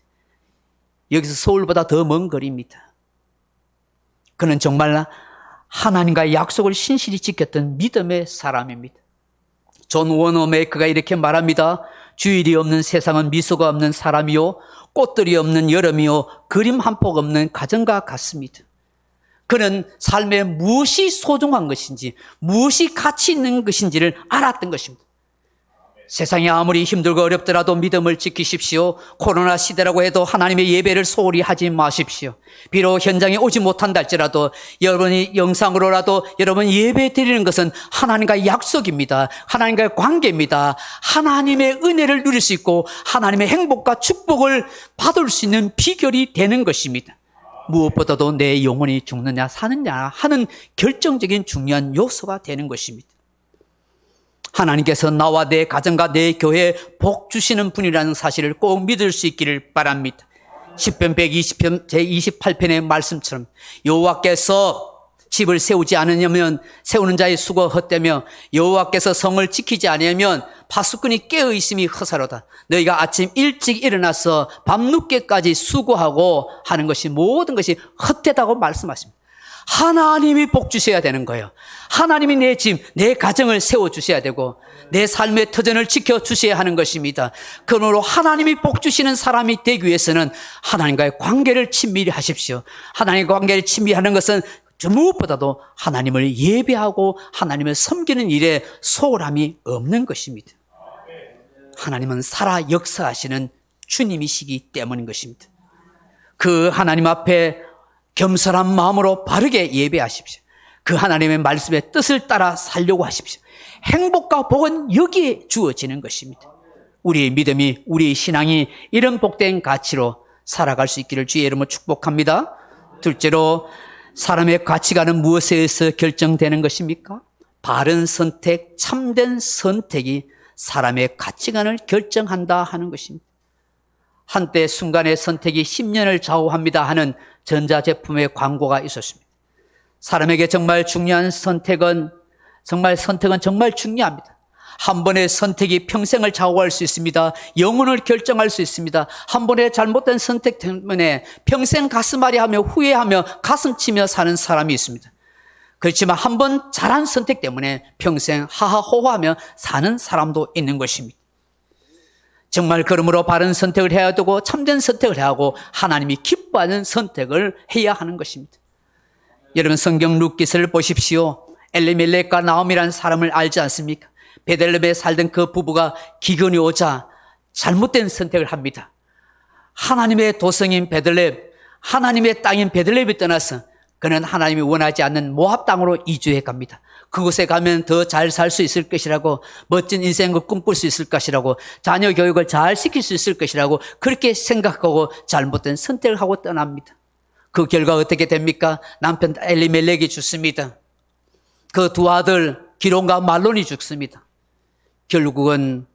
여기서 서울보다 더 먼 거리입니다. 그는 정말 하나님과의 약속을 신실히 지켰던 믿음의 사람입니다. 존 워너 메이커가 이렇게 말합니다. 주일이 없는 세상은 미소가 없는 사람이요, 꽃들이 없는 여름이요, 그림 한 폭 없는 가정과 같습니다. 그는 삶에 무엇이 소중한 것인지, 무엇이 가치 있는 것인지를 알았던 것입니다. 세상이 아무리 힘들고 어렵더라도 믿음을 지키십시오. 코로나 시대라고 해도 하나님의 예배를 소홀히 하지 마십시오. 비록 현장에 오지 못한다 할지라도 여러분이 영상으로라도 여러분 예배 드리는 것은 하나님과의 약속입니다. 하나님과의 관계입니다. 하나님의 은혜를 누릴 수 있고 하나님의 행복과 축복을 받을 수 있는 비결이 되는 것입니다. 무엇보다도 내 영혼이 죽느냐 사느냐 하는 결정적인 중요한 요소가 되는 것입니다. 하나님께서 나와 내 가정과 내 교회에 복 주시는 분이라는 사실을 꼭 믿을 수 있기를 바랍니다. 시편 120편 제28편의 말씀처럼 여호와께서 집을 세우지 않으면 세우는 자의 수고 헛되며 여호와께서 성을 지키지 않으면 파수꾼이 깨어 있음이 허사로다. 너희가 아침 일찍 일어나서 밤늦게까지 수고하고 하는 것이 모든 것이 헛되다고 말씀하십니다. 하나님이 복 주셔야 되는 거예요. 하나님이 내 집, 내 가정을 세워주셔야 되고 내 삶의 터전을 지켜주셔야 하는 것입니다. 그러므로 하나님이 복 주시는 사람이 되기 위해서는 하나님과의 관계를 친밀히 하십시오. 하나님과 관계를 친밀히 하는 것은 무엇보다도 하나님을 예배하고 하나님을 섬기는 일에 소홀함이 없는 것입니다. 하나님은 살아 역사하시는 주님이시기 때문인 것입니다. 그 하나님 앞에 겸손한 마음으로 바르게 예배하십시오. 그 하나님의 말씀의 뜻을 따라 살려고 하십시오. 행복과 복은 여기에 주어지는 것입니다. 우리의 믿음이, 우리의 신앙이 이런 복된 가치로 살아갈 수 있기를 주의 이름으로 축복합니다. 둘째로, 사람의 가치관은 무엇에 의해서 결정되는 것입니까? 바른 선택, 참된 선택이 사람의 가치관을 결정한다 하는 것입니다. 한때 순간의 선택이 10년을 좌우합니다 하는 전자제품의 광고가 있었습니다. 사람에게 정말 중요한 선택은 정말 중요합니다. 한 번의 선택이 평생을 좌우할 수 있습니다. 영혼을 결정할 수 있습니다. 한 번의 잘못된 선택 때문에 평생 가슴앓이하며 후회하며 가슴치며 사는 사람이 있습니다. 그렇지만 한 번 잘한 선택 때문에 평생 하하호호하며 사는 사람도 있는 것입니다. 정말 그러므로 바른 선택을 해야 되고 참된 선택을 해야 하고 하나님이 기뻐하는 선택을 해야 하는 것입니다. 여러분 성경 룻기서를 보십시오. 엘리멜렉과 나옴이라는 사람을 알지 않습니까? 베들레헴에 살던 그 부부가 기근이 오자 잘못된 선택을 합니다. 하나님의 도성인 베들레헴, 하나님의 땅인 베들레헴을 떠나서 그는 하나님이 원하지 않는 모압 땅으로 이주해 갑니다. 그곳에 가면 더 잘 살 수 있을 것이라고, 멋진 인생을 꿈꿀 수 있을 것이라고, 자녀 교육을 잘 시킬 수 있을 것이라고 그렇게 생각하고 잘못된 선택을 하고 떠납니다. 그 결과 어떻게 됩니까? 남편 엘리멜렉이 죽습니다. 그 두 아들 기론과 말론이 죽습니다. 결국은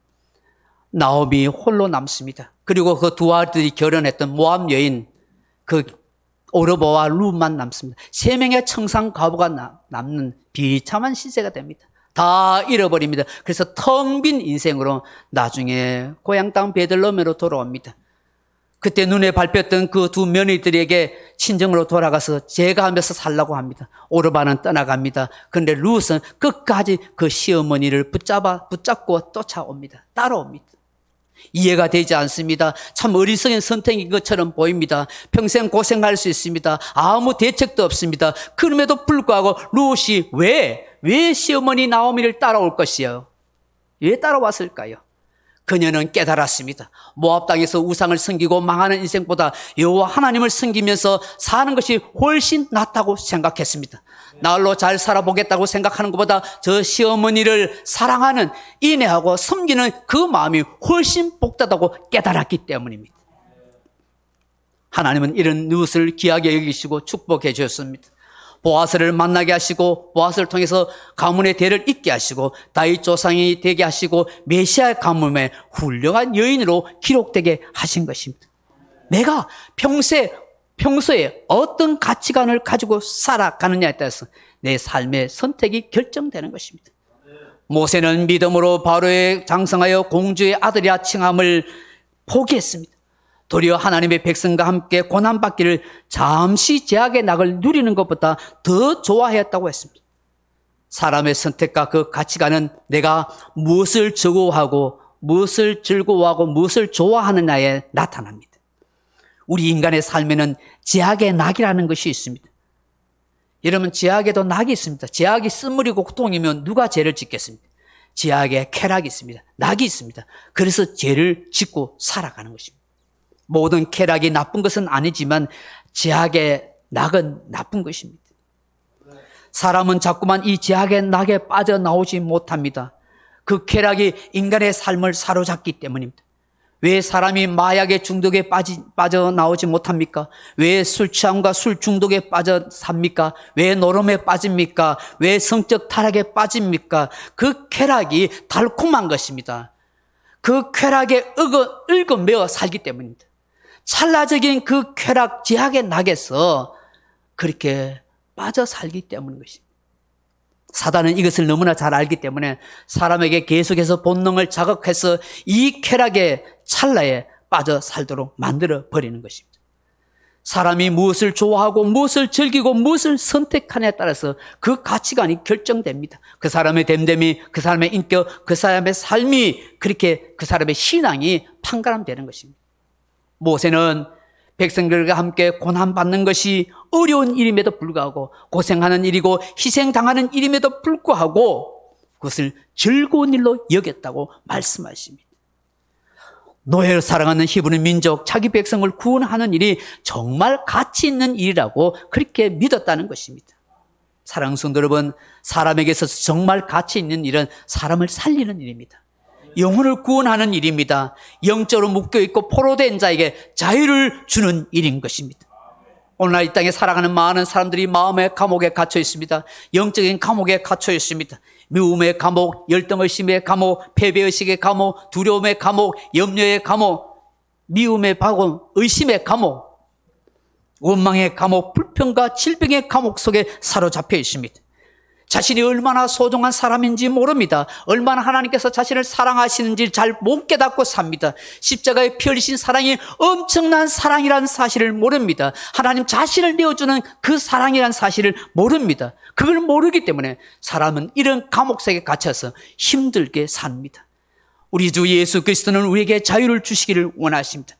나오미 홀로 남습니다. 그리고 그 두 아들이 결혼했던 모압 여인 그 오르보와 룻만 남습니다. 3명의 청상 과부가 남는 비참한 시세가 됩니다. 다 잃어버립니다. 그래서 텅 빈 인생으로 나중에 고향 땅 베들레헴으로 돌아옵니다. 그때 눈에 밟혔던 그 두 며느리들에게 친정으로 돌아가서 제가하면서 살라고 합니다. 오르바는 떠나갑니다. 그런데 룻은 끝까지 그 시어머니를 붙잡고 쫓아옵니다. 따라옵니다. 이해가 되지 않습니다. 참 어리석은 선택인 것처럼 보입니다. 평생 고생할 수 있습니다. 아무 대책도 없습니다. 그럼에도 불구하고 룻이 왜 시어머니 나오미를 따라올 것이요? 왜 따라왔을까요? 그녀는 깨달았습니다. 모압 땅에서 우상을 섬기고 망하는 인생보다 여호와 하나님을 섬기면서 사는 것이 훨씬 낫다고 생각했습니다. 나홀로 잘 살아보겠다고 생각하는 것보다 저 시어머니를 사랑하는, 인애하고 섬기는 그 마음이 훨씬 복되다고 깨달았기 때문입니다. 하나님은 이런 룻을 귀하게 여기시고 축복해 주셨습니다. 보아스를 만나게 하시고 보아스를 통해서 가문의 대를 잇게 하시고 다윗 조상이 되게 하시고 메시아의 가문의 훌륭한 여인으로 기록되게 하신 것입니다. 내가 평소에 어떤 가치관을 가지고 살아가느냐에 따라서 내 삶의 선택이 결정되는 것입니다. 모세는 믿음으로 바로에 장성하여 공주의 아들이라 칭함을 포기했습니다. 도리어 하나님의 백성과 함께 고난받기를 잠시 제약의 낙을 누리는 것보다 더 좋아했다고 했습니다. 사람의 선택과 그 가치관은 내가 무엇을 즐거워하고 무엇을 좋아하느냐에 나타납니다. 우리 인간의 삶에는 제약의 낙이라는 것이 있습니다. 여러분, 제약에도 낙이 있습니다. 제약이 쓴물이고 고통이면 누가 죄를 짓겠습니까? 제약에 쾌락이 있습니다. 낙이 있습니다. 그래서 죄를 짓고 살아가는 것입니다. 모든 쾌락이 나쁜 것은 아니지만 제약의 낙은 나쁜 것입니다. 사람은 자꾸만 이 제약의 낙에 빠져나오지 못합니다. 그 쾌락이 인간의 삶을 사로잡기 때문입니다. 왜 사람이 마약의 중독에 빠져나오지 못합니까? 왜 술 취함과 술 중독에 빠져 삽니까? 왜 노름에 빠집니까? 왜 성적 타락에 빠집니까? 그 쾌락이 달콤한 것입니다. 그 쾌락에 얽매여 살기 때문입니다. 찰나적인 그 쾌락 제약의 낙에서 그렇게 빠져 살기 때문인 것입니다. 사단은 이것을 너무나 잘 알기 때문에 사람에게 계속해서 본능을 자극해서 이 쾌락의 찰나에 빠져 살도록 만들어 버리는 것입니다. 사람이 무엇을 좋아하고 무엇을 즐기고 무엇을 선택하냐에 따라서 그 가치관이 결정됩니다. 그 사람의 됨됨이, 그 사람의 인격, 그 사람의 삶이 그렇게 그 사람의 신앙이 판가름되는 것입니다. 모세는 백성들과 함께 고난받는 것이 어려운 일임에도 불구하고 고생하는 일이고 희생당하는 일임에도 불구하고 그것을 즐거운 일로 여겼다고 말씀하십니다. 노예를 사랑하는 히브리 민족, 자기 백성을 구원하는 일이 정말 가치 있는 일이라고 그렇게 믿었다는 것입니다. 사랑하는 성도 여러분, 사람에게 있어서 정말 가치 있는 일은 사람을 살리는 일입니다. 영혼을 구원하는 일입니다. 영적으로 묶여있고 포로된 자에게 자유를 주는 일인 것입니다. 오늘날 이 땅에 살아가는 많은 사람들이 마음의 감옥에 갇혀 있습니다. 영적인 감옥에 갇혀 있습니다. 미움의 감옥, 열등의식의 감옥, 패배의식의 감옥, 두려움의 감옥, 염려의 감옥, 미움의 감옥, 의심의 감옥, 원망의 감옥, 불평과 질병의 감옥 속에 사로잡혀 있습니다. 자신이 얼마나 소중한 사람인지 모릅니다. 얼마나 하나님께서 자신을 사랑하시는지 잘 못 깨닫고 삽니다. 십자가에 피 흘리신 사랑이 엄청난 사랑이라는 사실을 모릅니다. 하나님 자신을 내어주는 그 사랑이라는 사실을 모릅니다. 그걸 모르기 때문에 사람은 이런 감옥 속에 갇혀서 힘들게 삽니다. 우리 주 예수 그리스도는 우리에게 자유를 주시기를 원하십니다.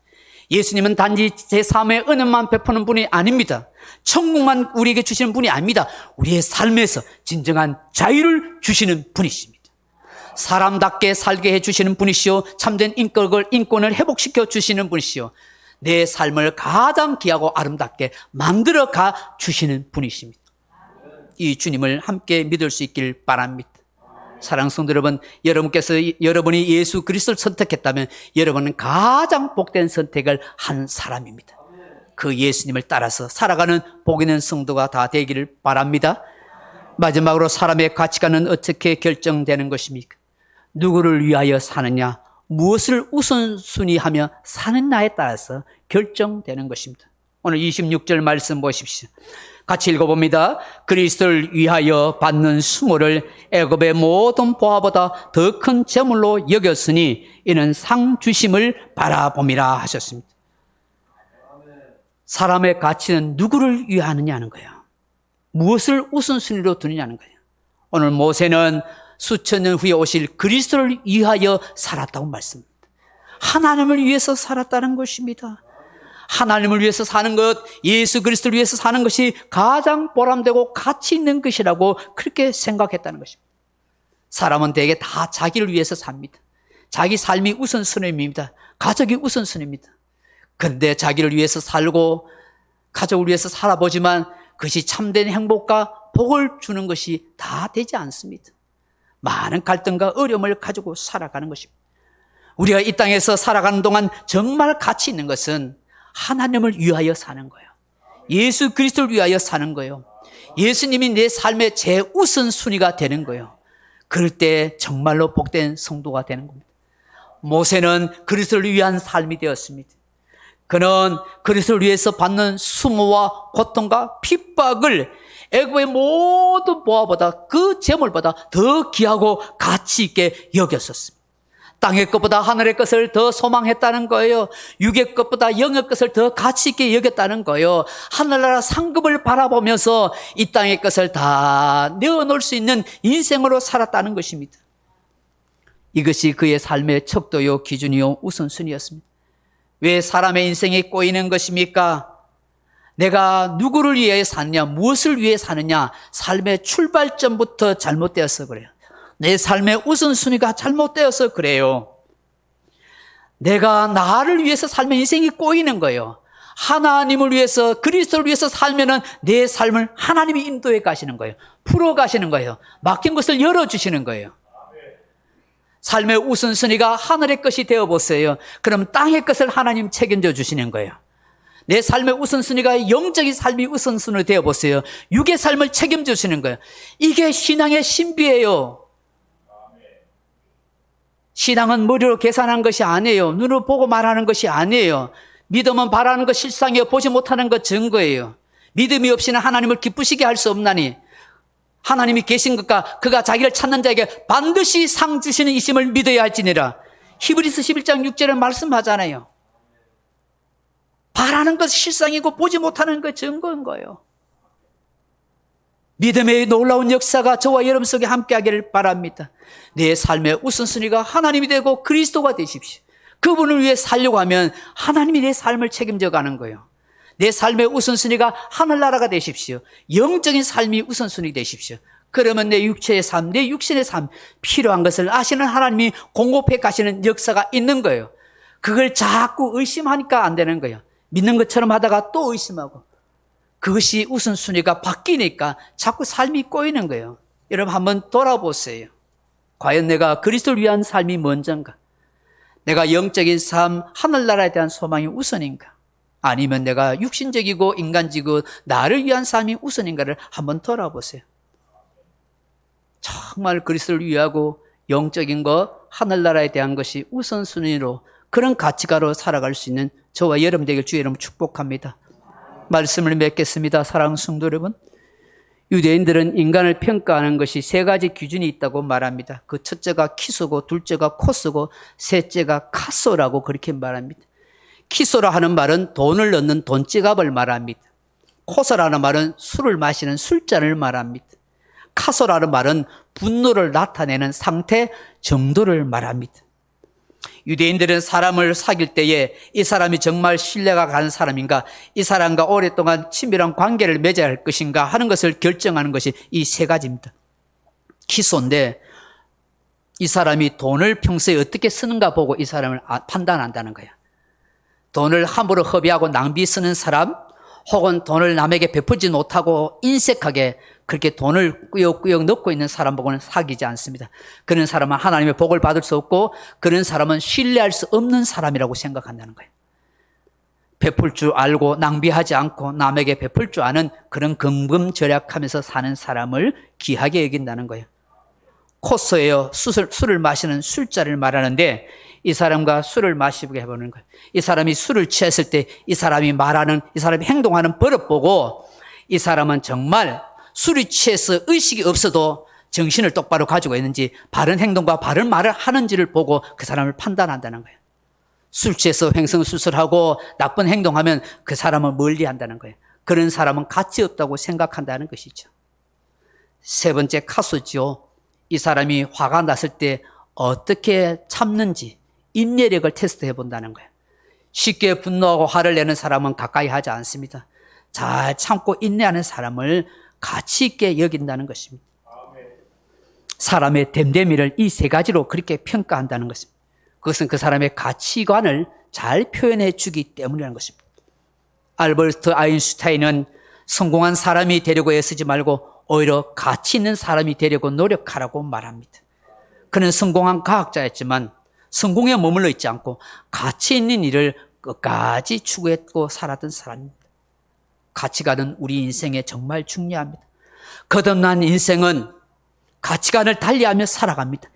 예수님은 단지 제3의 은혜만 베푸는 분이 아닙니다. 천국만 우리에게 주시는 분이 아닙니다. 우리의 삶에서 진정한 자유를 주시는 분이십니다. 사람답게 살게 해주시는 분이시오. 참된 인권을 회복시켜 주시는 분이시오. 내 삶을 가장 귀하고 아름답게 만들어가 주시는 분이십니다. 이 주님을 함께 믿을 수 있길 바랍니다. 사랑하는 성도 여러분, 여러분이 예수 그리스도를 선택했다면 여러분은 가장 복된 선택을 한 사람입니다. 그 예수님을 따라서 살아가는 복 있는 성도가 다 되기를 바랍니다. 마지막으로 사람의 가치관은 어떻게 결정되는 것입니까? 누구를 위하여 사느냐, 무엇을 우선순위하며 사느냐에 따라서 결정되는 것입니다. 오늘 26절 말씀 보십시오. 같이 읽어봅니다. 그리스도를 위하여 받는 수모를 애굽의 모든 보화보다 더 큰 재물로 여겼으니 이는 상 주심을 바라봄이라 하셨습니다. 사람의 가치는 누구를 위하느냐는 거예요. 무엇을 우선순위로 두느냐는 거예요. 오늘 모세는 수천 년 후에 오실 그리스도를 위하여 살았다고 말씀합니다. 하나님을 위해서 살았다는 것입니다. 하나님을 위해서 사는 것, 예수 그리스도를 위해서 사는 것이 가장 보람되고 가치 있는 것이라고 그렇게 생각했다는 것입니다. 사람은 대개 다 자기를 위해서 삽니다. 자기 삶이 우선순위입니다. 가족이 우선순위입니다. 그런데 자기를 위해서 살고 가족을 위해서 살아보지만 그것이 참된 행복과 복을 주는 것이 다 되지 않습니다. 많은 갈등과 어려움을 가지고 살아가는 것입니다. 우리가 이 땅에서 살아가는 동안 정말 가치 있는 것은 하나님을 위하여 사는 거예요. 예수 그리스도를 위하여 사는 거예요. 예수님이 내 삶의 제우선순위가 되는 거예요. 그럴 때 정말로 복된 성도가 되는 겁니다. 모세는 그리스도를 위한 삶이 되었습니다. 그는 그리스도를 위해서 받는 수모와 고통과 핍박을 애굽의 모든 보화보다 그 재물보다 더 귀하고 가치 있게 여겼었습니다. 땅의 것보다 하늘의 것을 더 소망했다는 거예요. 육의 것보다 영의 것을 더 가치 있게 여겼다는 거예요. 하늘나라 상급을 바라보면서 이 땅의 것을 다 내어놓을 수 있는 인생으로 살았다는 것입니다. 이것이 그의 삶의 척도요, 기준이요, 우선순위였습니다. 왜 사람의 인생이 꼬이는 것입니까? 내가 누구를 위해 사느냐, 무엇을 위해 사느냐, 삶의 출발점부터 잘못되어서 그래요. 내 삶의 우선순위가 잘못되어서 그래요. 내가 나를 위해서 살면 인생이 꼬이는 거예요. 하나님을 위해서, 그리스도를 위해서 살면은 내 삶을 하나님이 인도해 가시는 거예요. 풀어 가시는 거예요. 막힌 것을 열어주시는 거예요. 삶의 우선순위가 하늘의 것이 되어보세요. 그럼 땅의 것을 하나님 책임져 주시는 거예요. 내 삶의 우선순위가 영적인 삶이 우선순위로 되어보세요. 육의 삶을 책임져 주시는 거예요. 이게 신앙의 신비예요. 신앙은 머리로 계산한 것이 아니에요. 눈으로 보고 말하는 것이 아니에요. 믿음은 바라는 것 실상이요, 보지 못하는 것 증거예요. 믿음이 없이는 하나님을 기쁘시게 할 수 없나니, 하나님이 계신 것과 그가 자기를 찾는 자에게 반드시 상 주시는 이심을 믿어야 할지니라. 히브리서 11장 6절에 말씀하잖아요. 바라는 것 실상이고 보지 못하는 것 증거인 거예요. 믿음의 놀라운 역사가 저와 여러분 속에 함께하기를 바랍니다. 내 삶의 우선순위가 하나님이 되고 그리스도가 되십시오. 그분을 위해 살려고 하면 하나님이 내 삶을 책임져 가는 거예요. 내 삶의 우선순위가 하늘나라가 되십시오. 영적인 삶이 우선순위 되십시오. 그러면 내 육체의 삶, 내 육신의 삶, 필요한 것을 아시는 하나님이 공급해 가시는 역사가 있는 거예요. 그걸 자꾸 의심하니까 안 되는 거예요. 믿는 것처럼 하다가 또 의심하고, 그것이 우선순위가 바뀌니까 자꾸 삶이 꼬이는 거예요. 여러분 한번 돌아보세요. 과연 내가 그리스도를 위한 삶이 먼저인가? 내가 영적인 삶, 하늘나라에 대한 소망이 우선인가? 아니면 내가 육신적이고 인간적이고 나를 위한 삶이 우선인가를 한번 돌아보세요. 정말 그리스도를 위하고 영적인 것, 하늘나라에 대한 것이 우선순위로, 그런 가치가로 살아갈 수 있는 저와 여러분 되길 주의 이름으로 축복합니다. 말씀을 맺겠습니다. 사랑하는 성도 여러분, 유대인들은 인간을 평가하는 것이 세 가지 기준이 있다고 말합니다. 그 첫째가 키소고, 둘째가 코스고, 셋째가 카소라고 그렇게 말합니다. 키소라 하는 말은 돈을 넣는 돈지갑을 말합니다. 코소라는 말은 술을 마시는 술잔을 말합니다. 카소라는 말은 분노를 나타내는 상태, 정도를 말합니다. 유대인들은 사람을 사귈 때에 이 사람이 정말 신뢰가 가는 사람인가, 이 사람과 오랫동안 친밀한 관계를 맺어야 할 것인가 하는 것을 결정하는 것이 이 세 가지입니다. 키소인데, 이 사람이 돈을 평소에 어떻게 쓰는가 보고 이 사람을 판단한다는 거야. 돈을 함부로 허비하고 낭비 쓰는 사람, 혹은 돈을 남에게 베풀지 못하고 인색하게 그렇게 돈을 꾸역꾸역 넣고 있는 사람 보고는 사귀지 않습니다. 그런 사람은 하나님의 복을 받을 수 없고, 그런 사람은 신뢰할 수 없는 사람이라고 생각한다는 거예요. 베풀 줄 알고 낭비하지 않고 남에게 베풀 줄 아는 그런 금금절약하면서 사는 사람을 귀하게 여긴다는 거예요. 코스예요. 술을 마시는 술자를 말하는데, 이 사람과 술을 마시게 해보는 거예요. 이 사람이 술을 취했을 때 이 사람이 말하는, 이 사람이 행동하는 버릇 보고, 이 사람은 정말 술이 취해서 의식이 없어도 정신을 똑바로 가지고 있는지, 바른 행동과 바른 말을 하는지를 보고 그 사람을 판단한다는 거예요. 술 취해서 횡성수설하고 나쁜 행동하면 그 사람을 멀리한다는 거예요. 그런 사람은 가치 없다고 생각한다는 것이죠. 세 번째 카소죠. 이 사람이 화가 났을 때 어떻게 참는지 인내력을 테스트해 본다는 거예요. 쉽게 분노하고 화를 내는 사람은 가까이 하지 않습니다. 잘 참고 인내하는 사람을 가치 있게 여긴다는 것입니다. 사람의 됨됨이를 이 세 가지로 그렇게 평가한다는 것입니다. 그것은 그 사람의 가치관을 잘 표현해 주기 때문이라는 것입니다. 알버트 아인슈타인은 성공한 사람이 되려고 애쓰지 말고 오히려 가치 있는 사람이 되려고 노력하라고 말합니다. 그는 성공한 과학자였지만 성공에 머물러 있지 않고 가치 있는 일을 끝까지 추구했고 살았던 사람입니다. 가치관은 우리 인생에 정말 중요합니다. 거듭난 인생은 가치관을 달리하며 살아갑니다.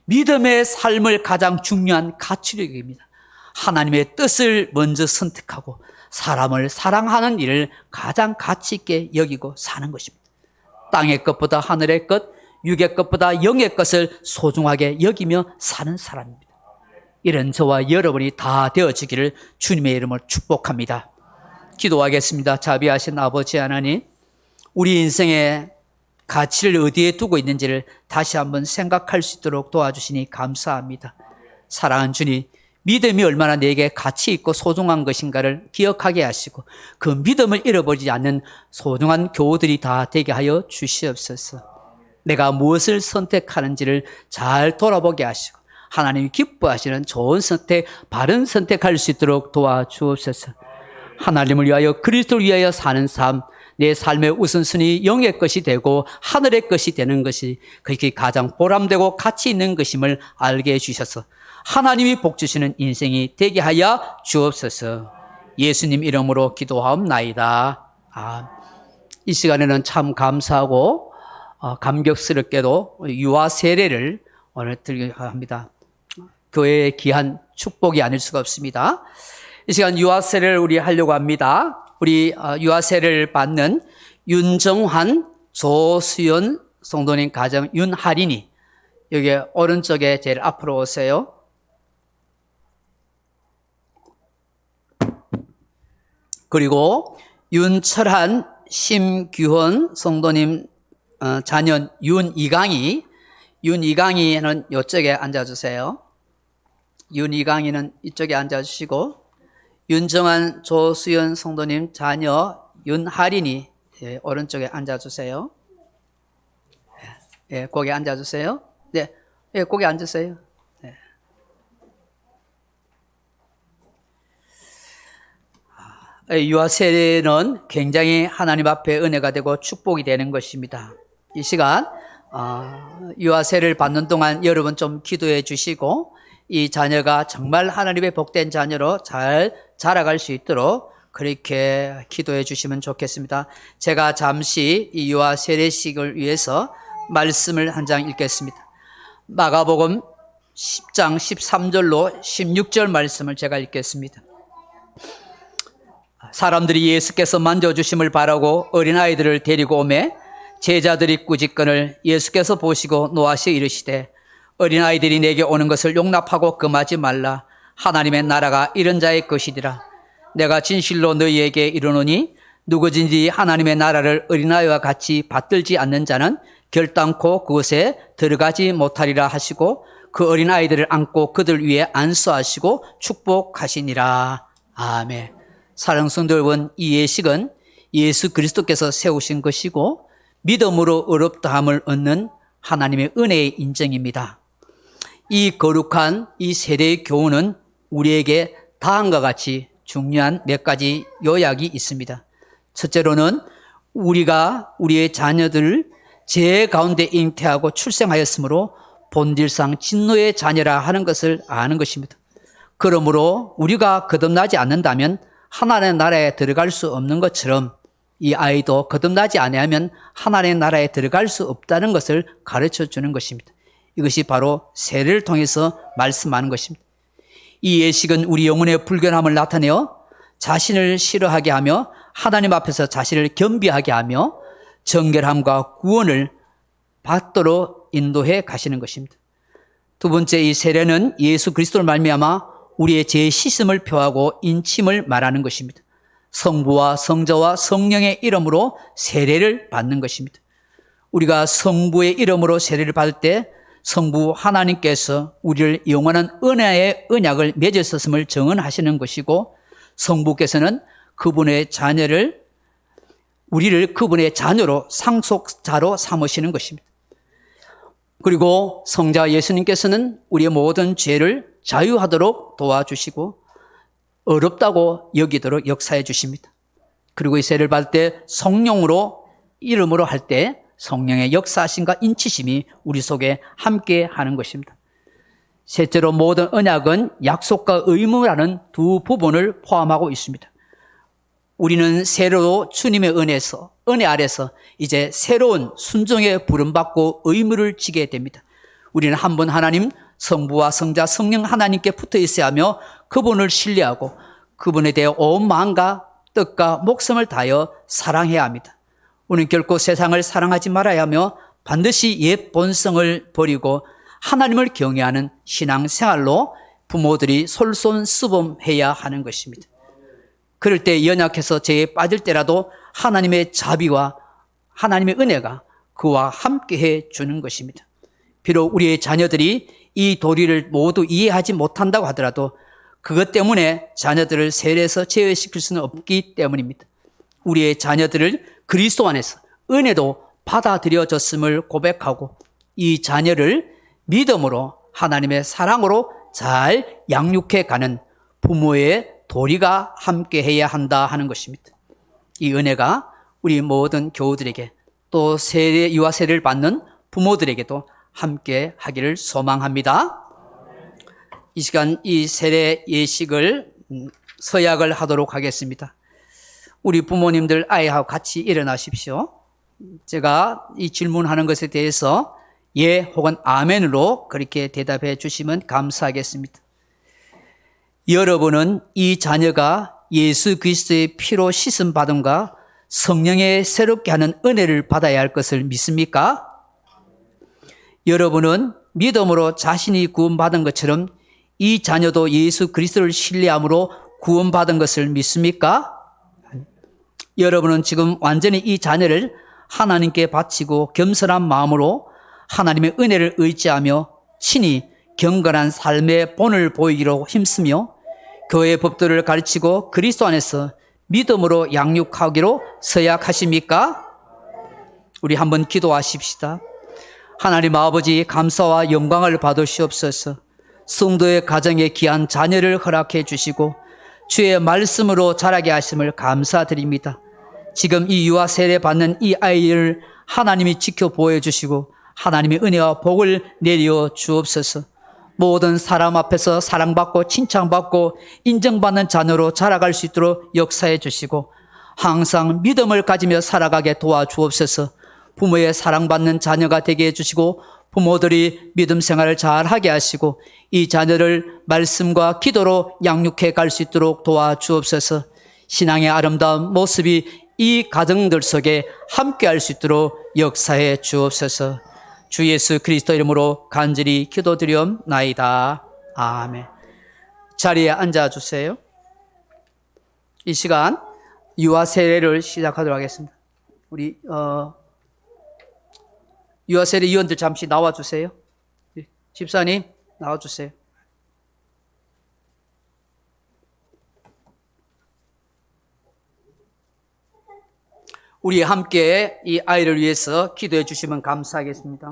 믿음의 삶을 가장 중요한 가치력입니다. 하나님의 뜻을 먼저 선택하고 사람을 사랑하는 일을 가장 가치 있게 여기고 사는 것입니다. 땅의 것보다 하늘의 것, 육의 것보다 영의 것을 소중하게 여기며 사는 사람입니다. 이런 저와 여러분이 다 되어지기를 주님의 이름으로 축복합니다. 기도하겠습니다. 자비하신 아버지 하나님, 우리 인생의 가치를 어디에 두고 있는지를 다시 한번 생각할 수 있도록 도와주시니 감사합니다. 사랑하는 주님, 믿음이 얼마나 내게 가치 있고 소중한 것인가를 기억하게 하시고 그 믿음을 잃어버리지 않는 소중한 교우들이 다 되게 하여 주시옵소서. 내가 무엇을 선택하는지를 잘 돌아보게 하시고 하나님이 기뻐하시는 좋은 선택, 바른 선택할 수 있도록 도와주옵소서. 하나님을 위하여 그리스도를 위하여 사는 삶, 내 삶의 우선순위 영의 것이 되고 하늘의 것이 되는 것이 그렇게 가장 보람되고 가치 있는 것임을 알게 해주셔서 하나님이 복 주시는 인생이 되게 하여 주옵소서. 예수님 이름으로 기도하옵나이다. 이 시간에는 참 감사하고 감격스럽게도 유아 세례를 오늘 드리려 합니다. 교회의 귀한 축복이 아닐 수가 없습니다. 이 시간 유아 세례를 우리 하려고 합니다. 우리 유아 세례를 받는 윤정환, 조수연 성도님 가정 윤하린이 여기 오른쪽에 제일 앞으로 오세요. 그리고 윤철한, 심규헌 성도님 자녀 윤이강이는 이쪽에 앉아주세요. 윤이강이는 이쪽에 앉아주시고 윤정한, 조수연 성도님 자녀 윤하린이 오른쪽에 앉아주세요. 거기 앉아주세요. 네, 거기 앉으세요. 네. 유아 세례는 굉장히 하나님 앞에 은혜가 되고 축복이 되는 것입니다. 이 시간 유아 세례를 받는 동안 여러분 좀 기도해 주시고 이 자녀가 정말 하나님의 복된 자녀로 잘 자라갈 수 있도록 그렇게 기도해 주시면 좋겠습니다. 제가 잠시 이 유아 세례식을 위해서 말씀을 한 장 읽겠습니다. 마가복음 10장 13절로 16절 말씀을 제가 읽겠습니다. 사람들이 예수께서 만져주심을 바라고 어린아이들을 데리고 오매 제자들이 꾸짖거늘 예수께서 보시고 노하시 이르시되 어린아이들이 내게 오는 것을 용납하고 금하지 말라. 하나님의 나라가 이런 자의 것이니라. 내가 진실로 너희에게 이르노니 누구든지 하나님의 나라를 어린아이와 같이 받들지 않는 자는 결단코 그곳에 들어가지 못하리라 하시고 그 어린아이들을 안고 그들 위에 안수하시고 축복하시니라. 아멘. 사랑하는 성도 여러분, 이 예식은 예수 그리스도께서 세우신 것이고 믿음으로 의롭다함을 얻는 하나님의 은혜의 인정입니다. 이 거룩한 이 세례의 교훈은 우리에게 다음과 같이 중요한 몇 가지 요약이 있습니다. 첫째로는 우리가 우리의 자녀들을 죄 가운데 잉태하고 출생하였으므로 본질상 진노의 자녀라 하는 것을 아는 것입니다. 그러므로 우리가 거듭나지 않는다면 하나님의 나라에 들어갈 수 없는 것처럼 이 아이도 거듭나지 아니하면 하나님의 나라에 들어갈 수 없다는 것을 가르쳐 주는 것입니다. 이것이 바로 세례를 통해서 말씀하는 것입니다. 이 예식은 우리 영혼의 불견함을 나타내어 자신을 싫어하게 하며 하나님 앞에서 자신을 겸비하게 하며 정결함과 구원을 받도록 인도해 가시는 것입니다. 두 번째, 이 세례는 예수 그리스도를 말미암아 우리의 죄 씻음을 표하고 인침을 말하는 것입니다. 성부와 성자와 성령의 이름으로 세례를 받는 것입니다. 우리가 성부의 이름으로 세례를 받을 때 성부 하나님께서 우리를 영원한 은혜의 언약을 맺으셨음을 증언하시는 것이고 성부께서는 그분의 자녀를 우리를 그분의 자녀로 상속자로 삼으시는 것입니다. 그리고 성자 예수님께서는 우리의 모든 죄를 자유하도록 도와주시고 어렵다고 여기도록 역사해 주십니다. 그리고 이 세례를 받을 때 성령으로 이름으로 할 때 성령의 역사하심과 인치심이 우리 속에 함께 하는 것입니다. 셋째로 모든 언약은 약속과 의무라는 두 부분을 포함하고 있습니다. 우리는 새로 주님의 은혜 아래서 이제 새로운 순종의 부름받고 의무를 지게 됩니다. 우리는 한 분 하나님 성부와 성자 성령 하나님께 붙어 있어야 하며 그분을 신뢰하고 그분에 대해 온 마음과 뜻과 목숨을 다하여 사랑해야 합니다. 우리는 결코 세상을 사랑하지 말아야 하며 반드시 옛 본성을 버리고 하나님을 경외하는 신앙생활로 부모들이 솔선수범해야 하는 것입니다. 그럴 때 연약해서 죄에 빠질 때라도 하나님의 자비와 하나님의 은혜가 그와 함께해 주는 것입니다. 비록 우리의 자녀들이 이 도리를 모두 이해하지 못한다고 하더라도 그것 때문에 자녀들을 세례에서 제외시킬 수는 없기 때문입니다. 우리의 자녀들을 그리스도 안에서 은혜도 받아들여졌음을 고백하고 이 자녀를 믿음으로 하나님의 사랑으로 잘 양육해 가는 부모의 도리가 함께해야 한다 하는 것입니다. 이 은혜가 우리 모든 교우들에게 또 유아 세례를 받는 부모들에게도 함께 하기를 소망합니다. 이 시간 이 세례 예식을 서약을 하도록 하겠습니다. 우리 부모님들 아이하고 같이 일어나십시오. 제가 이 질문하는 것에 대해서 예 혹은 아멘으로 그렇게 대답해 주시면 감사하겠습니다. 여러분은 이 자녀가 예수 그리스도의 피로 씻음 받음과 성령의 새롭게 하는 은혜를 받아야 할 것을 믿습니까? 여러분은 믿음으로 자신이 구원받은 것처럼 이 자녀도 예수 그리스도를 신뢰함으로 구원받은 것을 믿습니까? 여러분은 지금 완전히 이 자녀를 하나님께 바치고 겸손한 마음으로 하나님의 은혜를 의지하며 친히 경건한 삶의 본을 보이기로 힘쓰며 교회의 법도를 가르치고 그리스도 안에서 믿음으로 양육하기로 서약하십니까? 우리 한번 기도하십시다. 하나님 아버지, 감사와 영광을 받으시옵소서. 성도의 가정에 귀한 자녀를 허락해 주시고 주의 말씀으로 자라게 하심을 감사드립니다. 지금 이 유아 세례 받는 이 아이를 하나님이 지켜 보여주시고 하나님의 은혜와 복을 내려 주옵소서. 모든 사람 앞에서 사랑받고 칭찬받고 인정받는 자녀로 자라갈 수 있도록 역사해 주시고 항상 믿음을 가지며 살아가게 도와주옵소서. 부모의 사랑받는 자녀가 되게 해주시고 부모들이 믿음 생활을 잘하게 하시고 이 자녀를 말씀과 기도로 양육해 갈 수 있도록 도와주옵소서. 신앙의 아름다운 모습이 이 가정들 속에 함께할 수 있도록 역사해 주옵소서. 주 예수 그리스도 이름으로 간절히 기도드리옵나이다. 아멘. 자리에 앉아주세요. 이 시간 유아 세례를 시작하도록 하겠습니다. 우리 유아 세례 위원들 잠시 나와주세요. 집사님 나와주세요. 우리 함께 이 아이를 위해서 기도해 주시면 감사하겠습니다.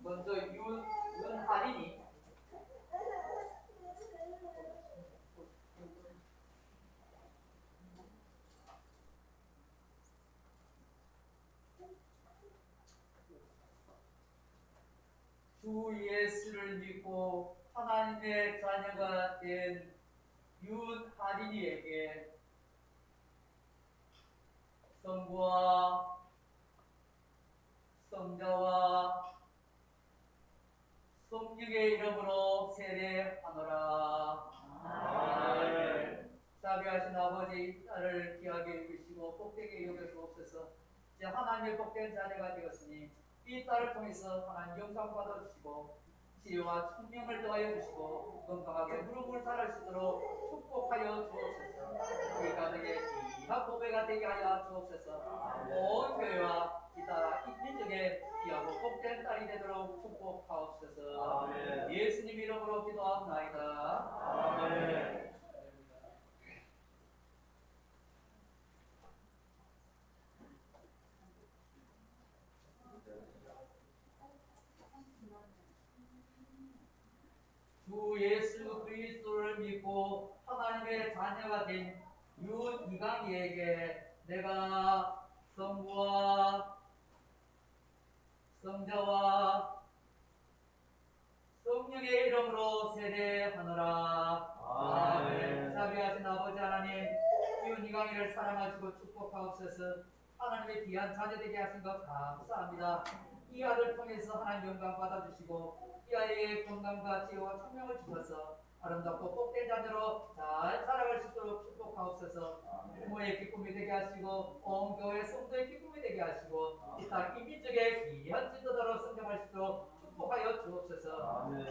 먼저 윤하린이 주 예수를 믿고 하나님의 자녀가 된 윤하린이에게 성부와 성자와 성령의 이름으로 세례하노라. 아멘. 자비하신 아버지, 딸을 귀하게 여기시고 복되게 여겨주옵소서. 이제 하나님의 복된 자녀가 되었으니 이 딸을 통해서 하나님 영광 받아주시고 치유와 청명을 더하여 주시고 건강하게 무릎을 자랄 수 있도록 축복하여 주옵소서. 이 가정에 귀한 보배가 되게 하여 주옵소서. 온 교회와 이 따라 이 민족에 귀하고 복된 딸이 되도록 축복하옵소서. 아멘. 예수님 이름으로 기도합나이다. 아멘. 주 예수 그리스도를 믿고 하나님의 자녀가 된 윤이강이에게 내가 성부와 성자와 성령의 이름으로 세례하노라. 아멘. 자비하신 아버지 하나님, 윤이강이를 사랑하시고 축복하옵소서. 하나님의 귀한 자녀 되게 하신 것 감사합니다. 이 아들 통해서 하나님 영광 받아주시고 이 아이의 건강과 지혜와 청명을 주셔서 아름답고 복된 자녀로 잘 살아갈 수 있도록 축복하옵소서. 부모의 기쁨이 되게 하시고 온 교회 성도의 기쁨이 되게 하시고 이 땅 인민족의 귀한 지도자로 성장할 수 있도록 축복하여 주옵소서.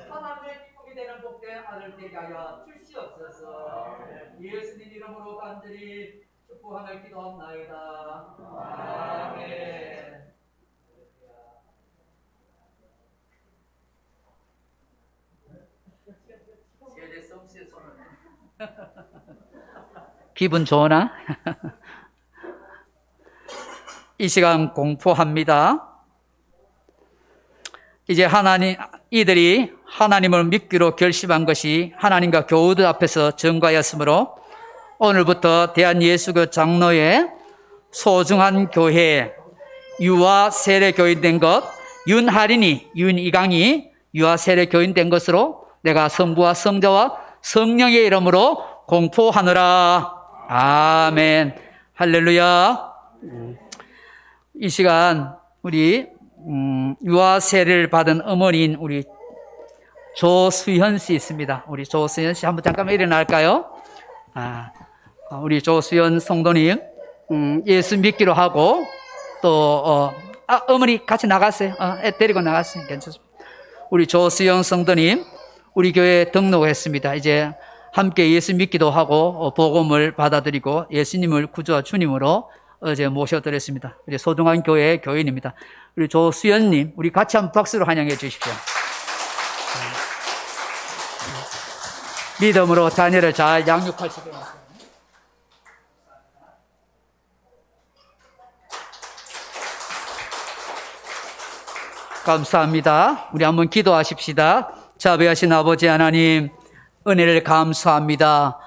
하나님의 기쁨이 되는 복된 아들 되게 하여 주시옵소서. 예수님 이름으로 간절히 축복하며 기도합나이다. 아멘. 기분 좋으나? 이 시간 공포합니다. 이제 이들이 하나님을 믿기로 결심한 것이 하나님과 교우들 앞에서 증거하였으므로 오늘부터 대한예수교 장로의 소중한 교회 유아 세례 교인 된 것, 윤이강이 유아 세례 교인 된 것으로 내가 성부와 성자와 성령의 이름으로 공포하노라. 아멘. 할렐루야. 이 시간 우리 유아 세례를 받은 어머니인 우리 조수현 씨 있습니다. 우리 조수현 씨 한번 잠깐만 일어날까요? 우리 조수현 성도님 예수 믿기로 하고 또 어머니 같이 나갔어요. 애 데리고 나갔어요. 괜찮습니다. 우리 조수영 성도님 우리 교회에 등록했습니다. 이제 함께 예수 믿기도 하고 복음을 받아들이고 예수님을 구주와 주님으로 어제 모셔드렸습니다. 우리 소중한 교회의 교인입니다. 우리 조수연님 우리 같이 한번 박수로 환영해 주십시오. 믿음으로 자녀를 잘 양육하시기 바랍니다. 감사합니다. 우리 한번 기도하십시다. 자비하신 아버지 하나님, 은혜를 감사합니다.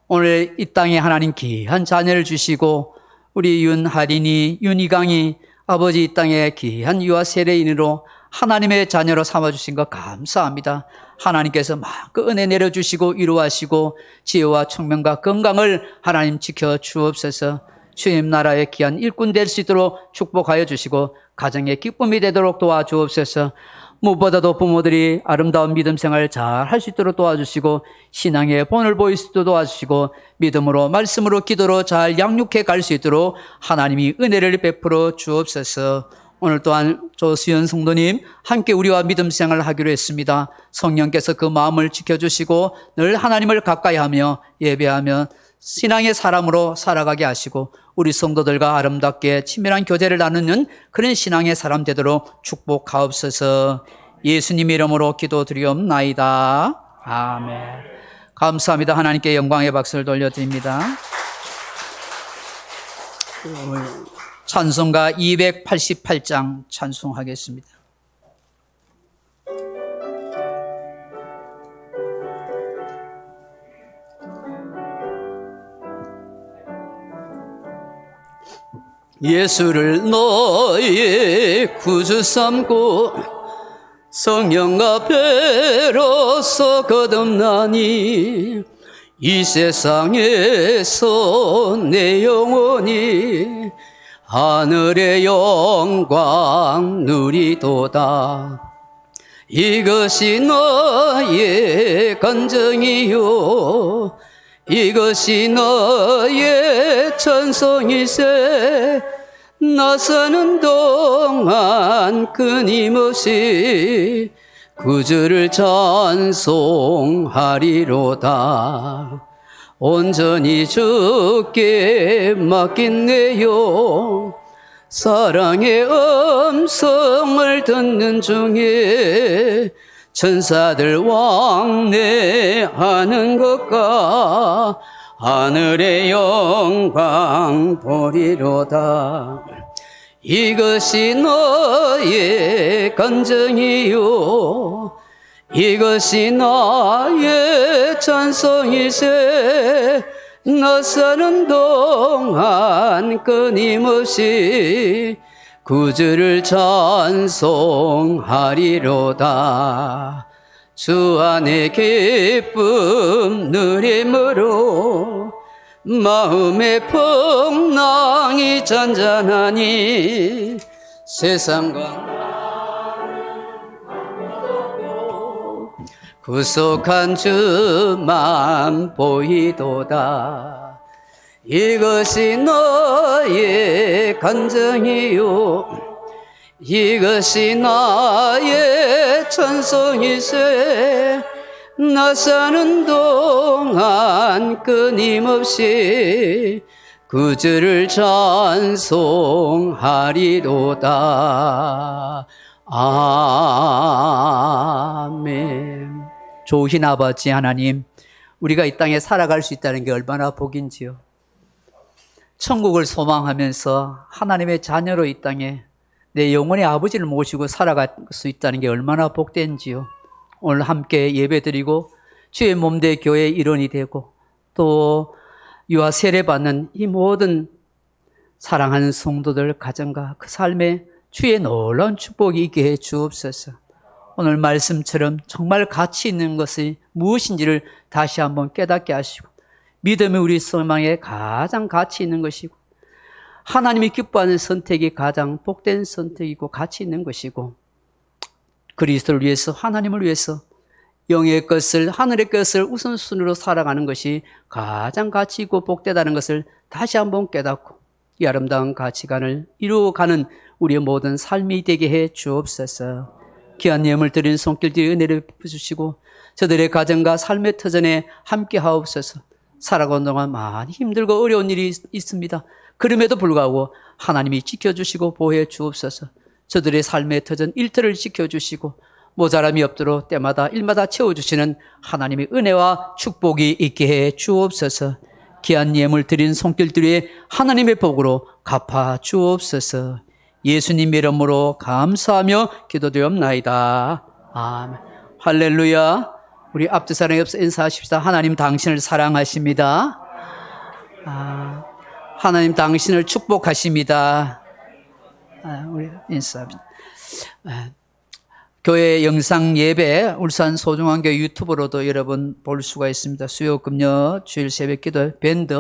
오늘 이 땅에 하나님 귀한 자녀를 주시고 우리 윤이강이 아버지 이 땅에 귀한 유아 세례인으로 하나님의 자녀로 삼아주신 것 감사합니다. 하나님께서 마음껏 은혜 내려주시고 위로하시고 지혜와 청명과 건강을 하나님 지켜 주옵소서. 주님 나라의 귀한 일꾼 될 수 있도록 축복하여 주시고 가정의 기쁨이 되도록 도와주옵소서. 무엇보다도 부모들이 아름다운 믿음 생활 잘 할 수 있도록 도와주시고 신앙의 본을 보일 수 있도록 도와주시고 믿음으로 말씀으로 기도로 잘 양육해 갈 수 있도록 하나님이 은혜를 베풀어 주옵소서. 오늘 또한 조수연 성도님 함께 우리와 믿음 생활을 하기로 했습니다. 성령께서 그 마음을 지켜주시고 늘 하나님을 가까이 하며 예배하며 신앙의 사람으로 살아가게 하시고 우리 성도들과 아름답게 친밀한 교제를 나누는 그런 신앙의 사람 되도록 축복하옵소서. 예수님 이름으로 기도드리옵나이다. 아멘. 감사합니다. 하나님께 영광의 박수를 돌려드립니다. 찬송가 288장 찬송하겠습니다. 예수를 너의 구주 삼고 성령 앞에로서 거듭나니 이 세상에서 내 영혼이 하늘의 영광 누리도다. 이것이 너의 간증이요 이것이 너의 천성일세. 나 사는 동안 끊임없이 구주를 찬송하리로다. 온전히 주께 맡긴네요. 사랑의 음성을 듣는 중에 천사들 왕래하는 것과 하늘의 영광 보리로다. 이것이 너의 간증이요 이것이 나의 찬송이세. 나 사는 동안 끊임없이 구주를 찬송하리로다. 주 안에 기쁨 누림으로 마음의 풍랑이 잔잔하니 세상과 구속한 주만 보이도다. 이것이 너의 간증이요 이것이 나의 찬송이세. 나 사는 동안 끊임없이 구주를 찬송하리로다. 아멘. 좋으신 아버지 하나님, 우리가 이 땅에 살아갈 수 있다는 게 얼마나 복인지요. 천국을 소망하면서 하나님의 자녀로 이 땅에 내 영혼의 아버지를 모시고 살아갈 수 있다는 게 얼마나 복된지요. 오늘 함께 예배드리고 주의 몸된 교회의 일원이 되고 또 유아 세례받는 이 모든 사랑하는 성도들 가정과 그 삶에 주의 놀라운 축복이 있게 해 주옵소서. 오늘 말씀처럼 정말 가치 있는 것이 무엇인지를 다시 한번 깨닫게 하시고 믿음이 우리 소망에 가장 가치 있는 것이고 하나님이 기뻐하는 선택이 가장 복된 선택이고 가치 있는 것이고 그리스도를 위해서 하나님을 위해서 영의 것을 하늘의 것을 우선순위로 살아가는 것이 가장 가치 있고 복되다는 것을 다시 한번 깨닫고 이 아름다운 가치관을 이루어가는 우리의 모든 삶이 되게 해 주옵소서. 귀한 예물 드리는 손길들이 은혜를 베푸시고 저들의 가정과 삶의 터전에 함께 하옵소서. 살아가는 동안 많이 힘들고 어려운 일이 있습니다. 그럼에도 불구하고 하나님이 지켜주시고 보호해 주옵소서. 저들의 삶의 터전 일터를 지켜주시고 모자람이 없도록 때마다 일마다 채워주시는 하나님의 은혜와 축복이 있게 해 주옵소서. 귀한 예물 드린 손길들이 하나님의 복으로 갚아 주옵소서. 예수님의 이름으로 감사하며 기도드리옵나이다. 아멘. 할렐루야. 우리 앞뒤 사랑에 없어 인사하십시다. 하나님 당신을 사랑하십니다. 하나님 당신을 축복하십니다. 우리 인사합니다. 교회 영상 예배 울산 소중한교회 유튜브로도 여러분 볼 수가 있습니다. 수요 금요 주일 새벽 기도 밴드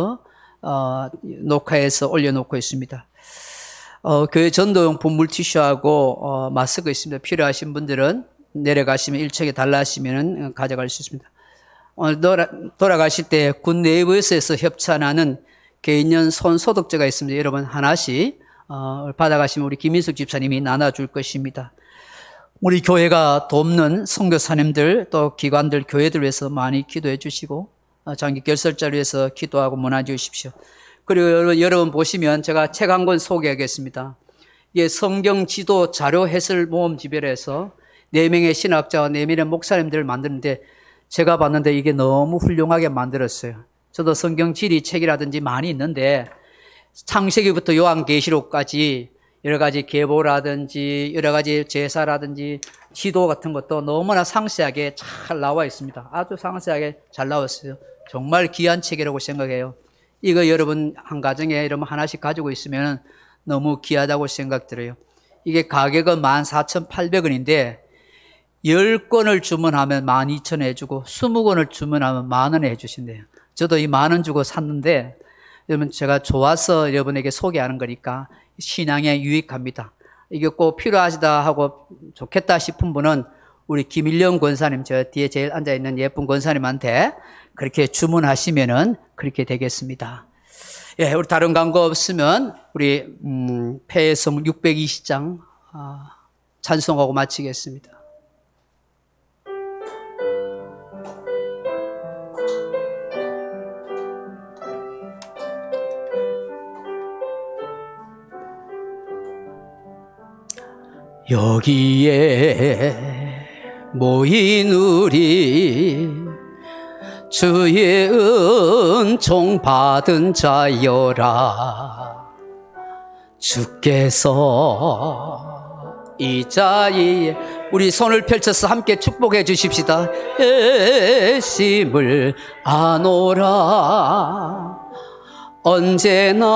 녹화해서 올려놓고 있습니다. 교회 전도용품 물티슈하고 마스크 있습니다. 필요하신 분들은 내려가시면 1층에 달라 하시면 가져갈 수 있습니다. 오늘 돌아가실 때 군 내부에서 협찬하는 개인용 손 소독제가 있습니다. 여러분 하나씩 받아가시면 우리 김인숙 집사님이 나눠줄 것입니다. 우리 교회가 돕는 선교사님들 또 기관들 교회들 위해서 많이 기도해 주시고 장기 결설자를 위해서 기도하고 문안 주십시오. 그리고 여러분 보시면 제가 책 한 권 소개하겠습니다. 이게 성경 지도 자료 해설 모험 지별에서 4명의 신학자와 4명의 목사님들을 만드는데 제가 봤는데 이게 너무 훌륭하게 만들었어요. 저도 성경 지리 책이라든지 많이 있는데 창세기부터 요한계시록까지 여러 가지 계보라든지 여러 가지 제사라든지 지도 같은 것도 너무나 상세하게 잘 나와 있습니다. 아주 상세하게 잘 나왔어요. 정말 귀한 책이라고 생각해요. 이거 여러분 한 가정에 여러분 하나씩 가지고 있으면 너무 귀하다고 생각 들어요. 이게 가격은 14,800원인데 10권을 주문하면 12,000원 해주고 20권을 주문하면 10,000원 해주신대요. 저도 이 10,000원 주고 샀는데 여러분 제가 좋아서 여러분에게 소개하는 거니까 신앙에 유익합니다. 이게 꼭 필요하시다 하고 좋겠다 싶은 분은 우리 김일령 권사님 저 뒤에 제일 앉아있는 예쁜 권사님한테 그렇게 주문하시면은 그렇게 되겠습니다. 예, 우리 다른 광고 없으면 우리 폐해성 620장 찬송하고 마치겠습니다. 여기에 모인 우리 주의 은총 받은 자여라. 주께서 이 자리에 우리 손을 펼쳐서 함께 축복해 주십시다. 애심을 아노라. 언제나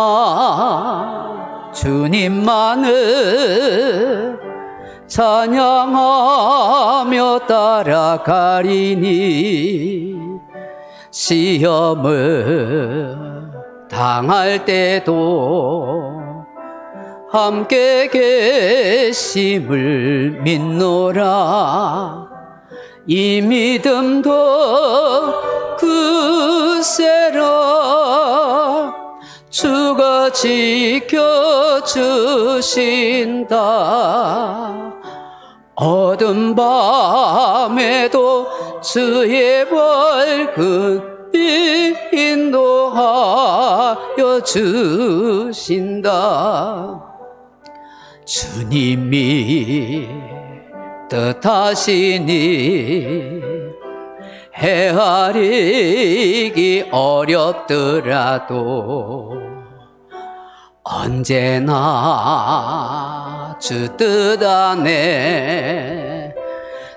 주님만을 찬양하며 따라가리니 시험을 당할 때도 함께 계심을 믿노라. 이 믿음도 그새라. 주가 지켜주신다. 어두운 밤에도 주의 밝은 빛 인도하여 주신다. 주님이 뜻하시니 헤아리기 어렵더라도 언제나 주 뜻 안에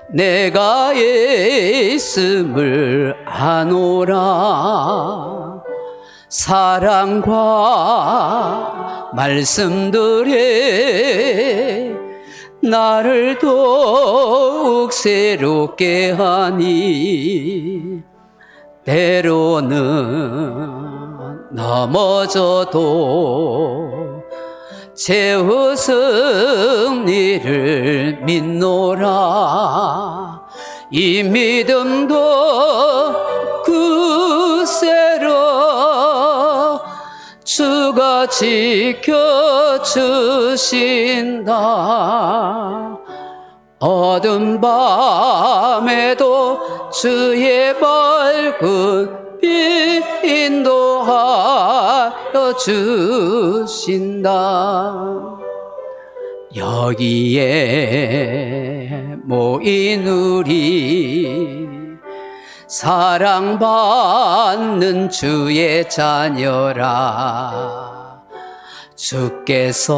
내가 있음을 아노라. 사랑과 말씀들에 나를 더욱 새롭게 하니 때로는 넘어져도 최후 승리를 믿노라. 이 믿음도 그새로 주가 지켜주신다. 어두운 밤에도 주의 밝은 빛 인도하여 주신다. 여기에 모인 우리 사랑받는 주의 자녀라. 주께서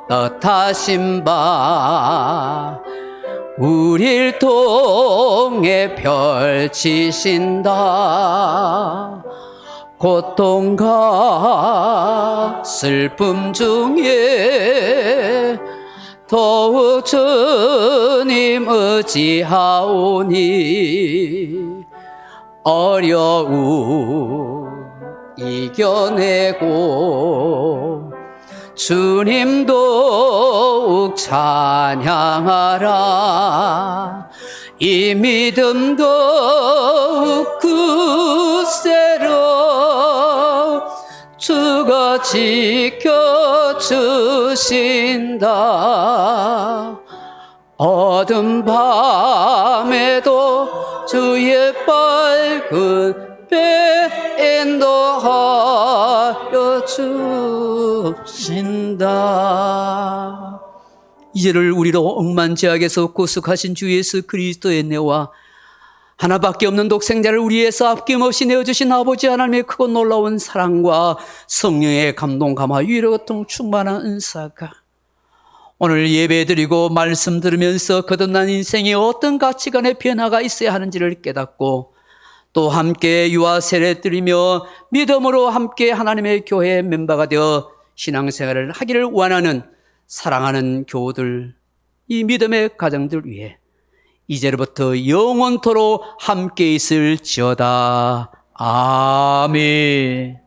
뜻하신 바 우릴 통해 펼치신다. 고통과 슬픔 중에 더욱 주님 의지하오니 어려움 이겨내고 주님 더욱 찬양하라. 이 믿음 더욱 굳세로 주가 지켜주신다. 어두운 밤에도 주의 밝은 빛 인도하여 주신다. 이제를 우리로 억만제약에서 구속하신 주 예수 그리스도의 은혜와 하나밖에 없는 독생자를 우리에서 아낌없이 내어주신 아버지 하나님의 크고 놀라운 사랑과 성령의 감동 감화 위로 고통 충만한 은사가 오늘 예배드리고 말씀 들으면서 거듭난 인생에 어떤 가치관의 변화가 있어야 하는지를 깨닫고 또 함께 유아 세례 드리며 믿음으로 함께 하나님의 교회의 멤버가 되어 신앙생활을 하기를 원하는 사랑하는 교우들, 이 믿음의 가정들 위해 이제로부터 영원토록 함께 있을지어다. 아멘.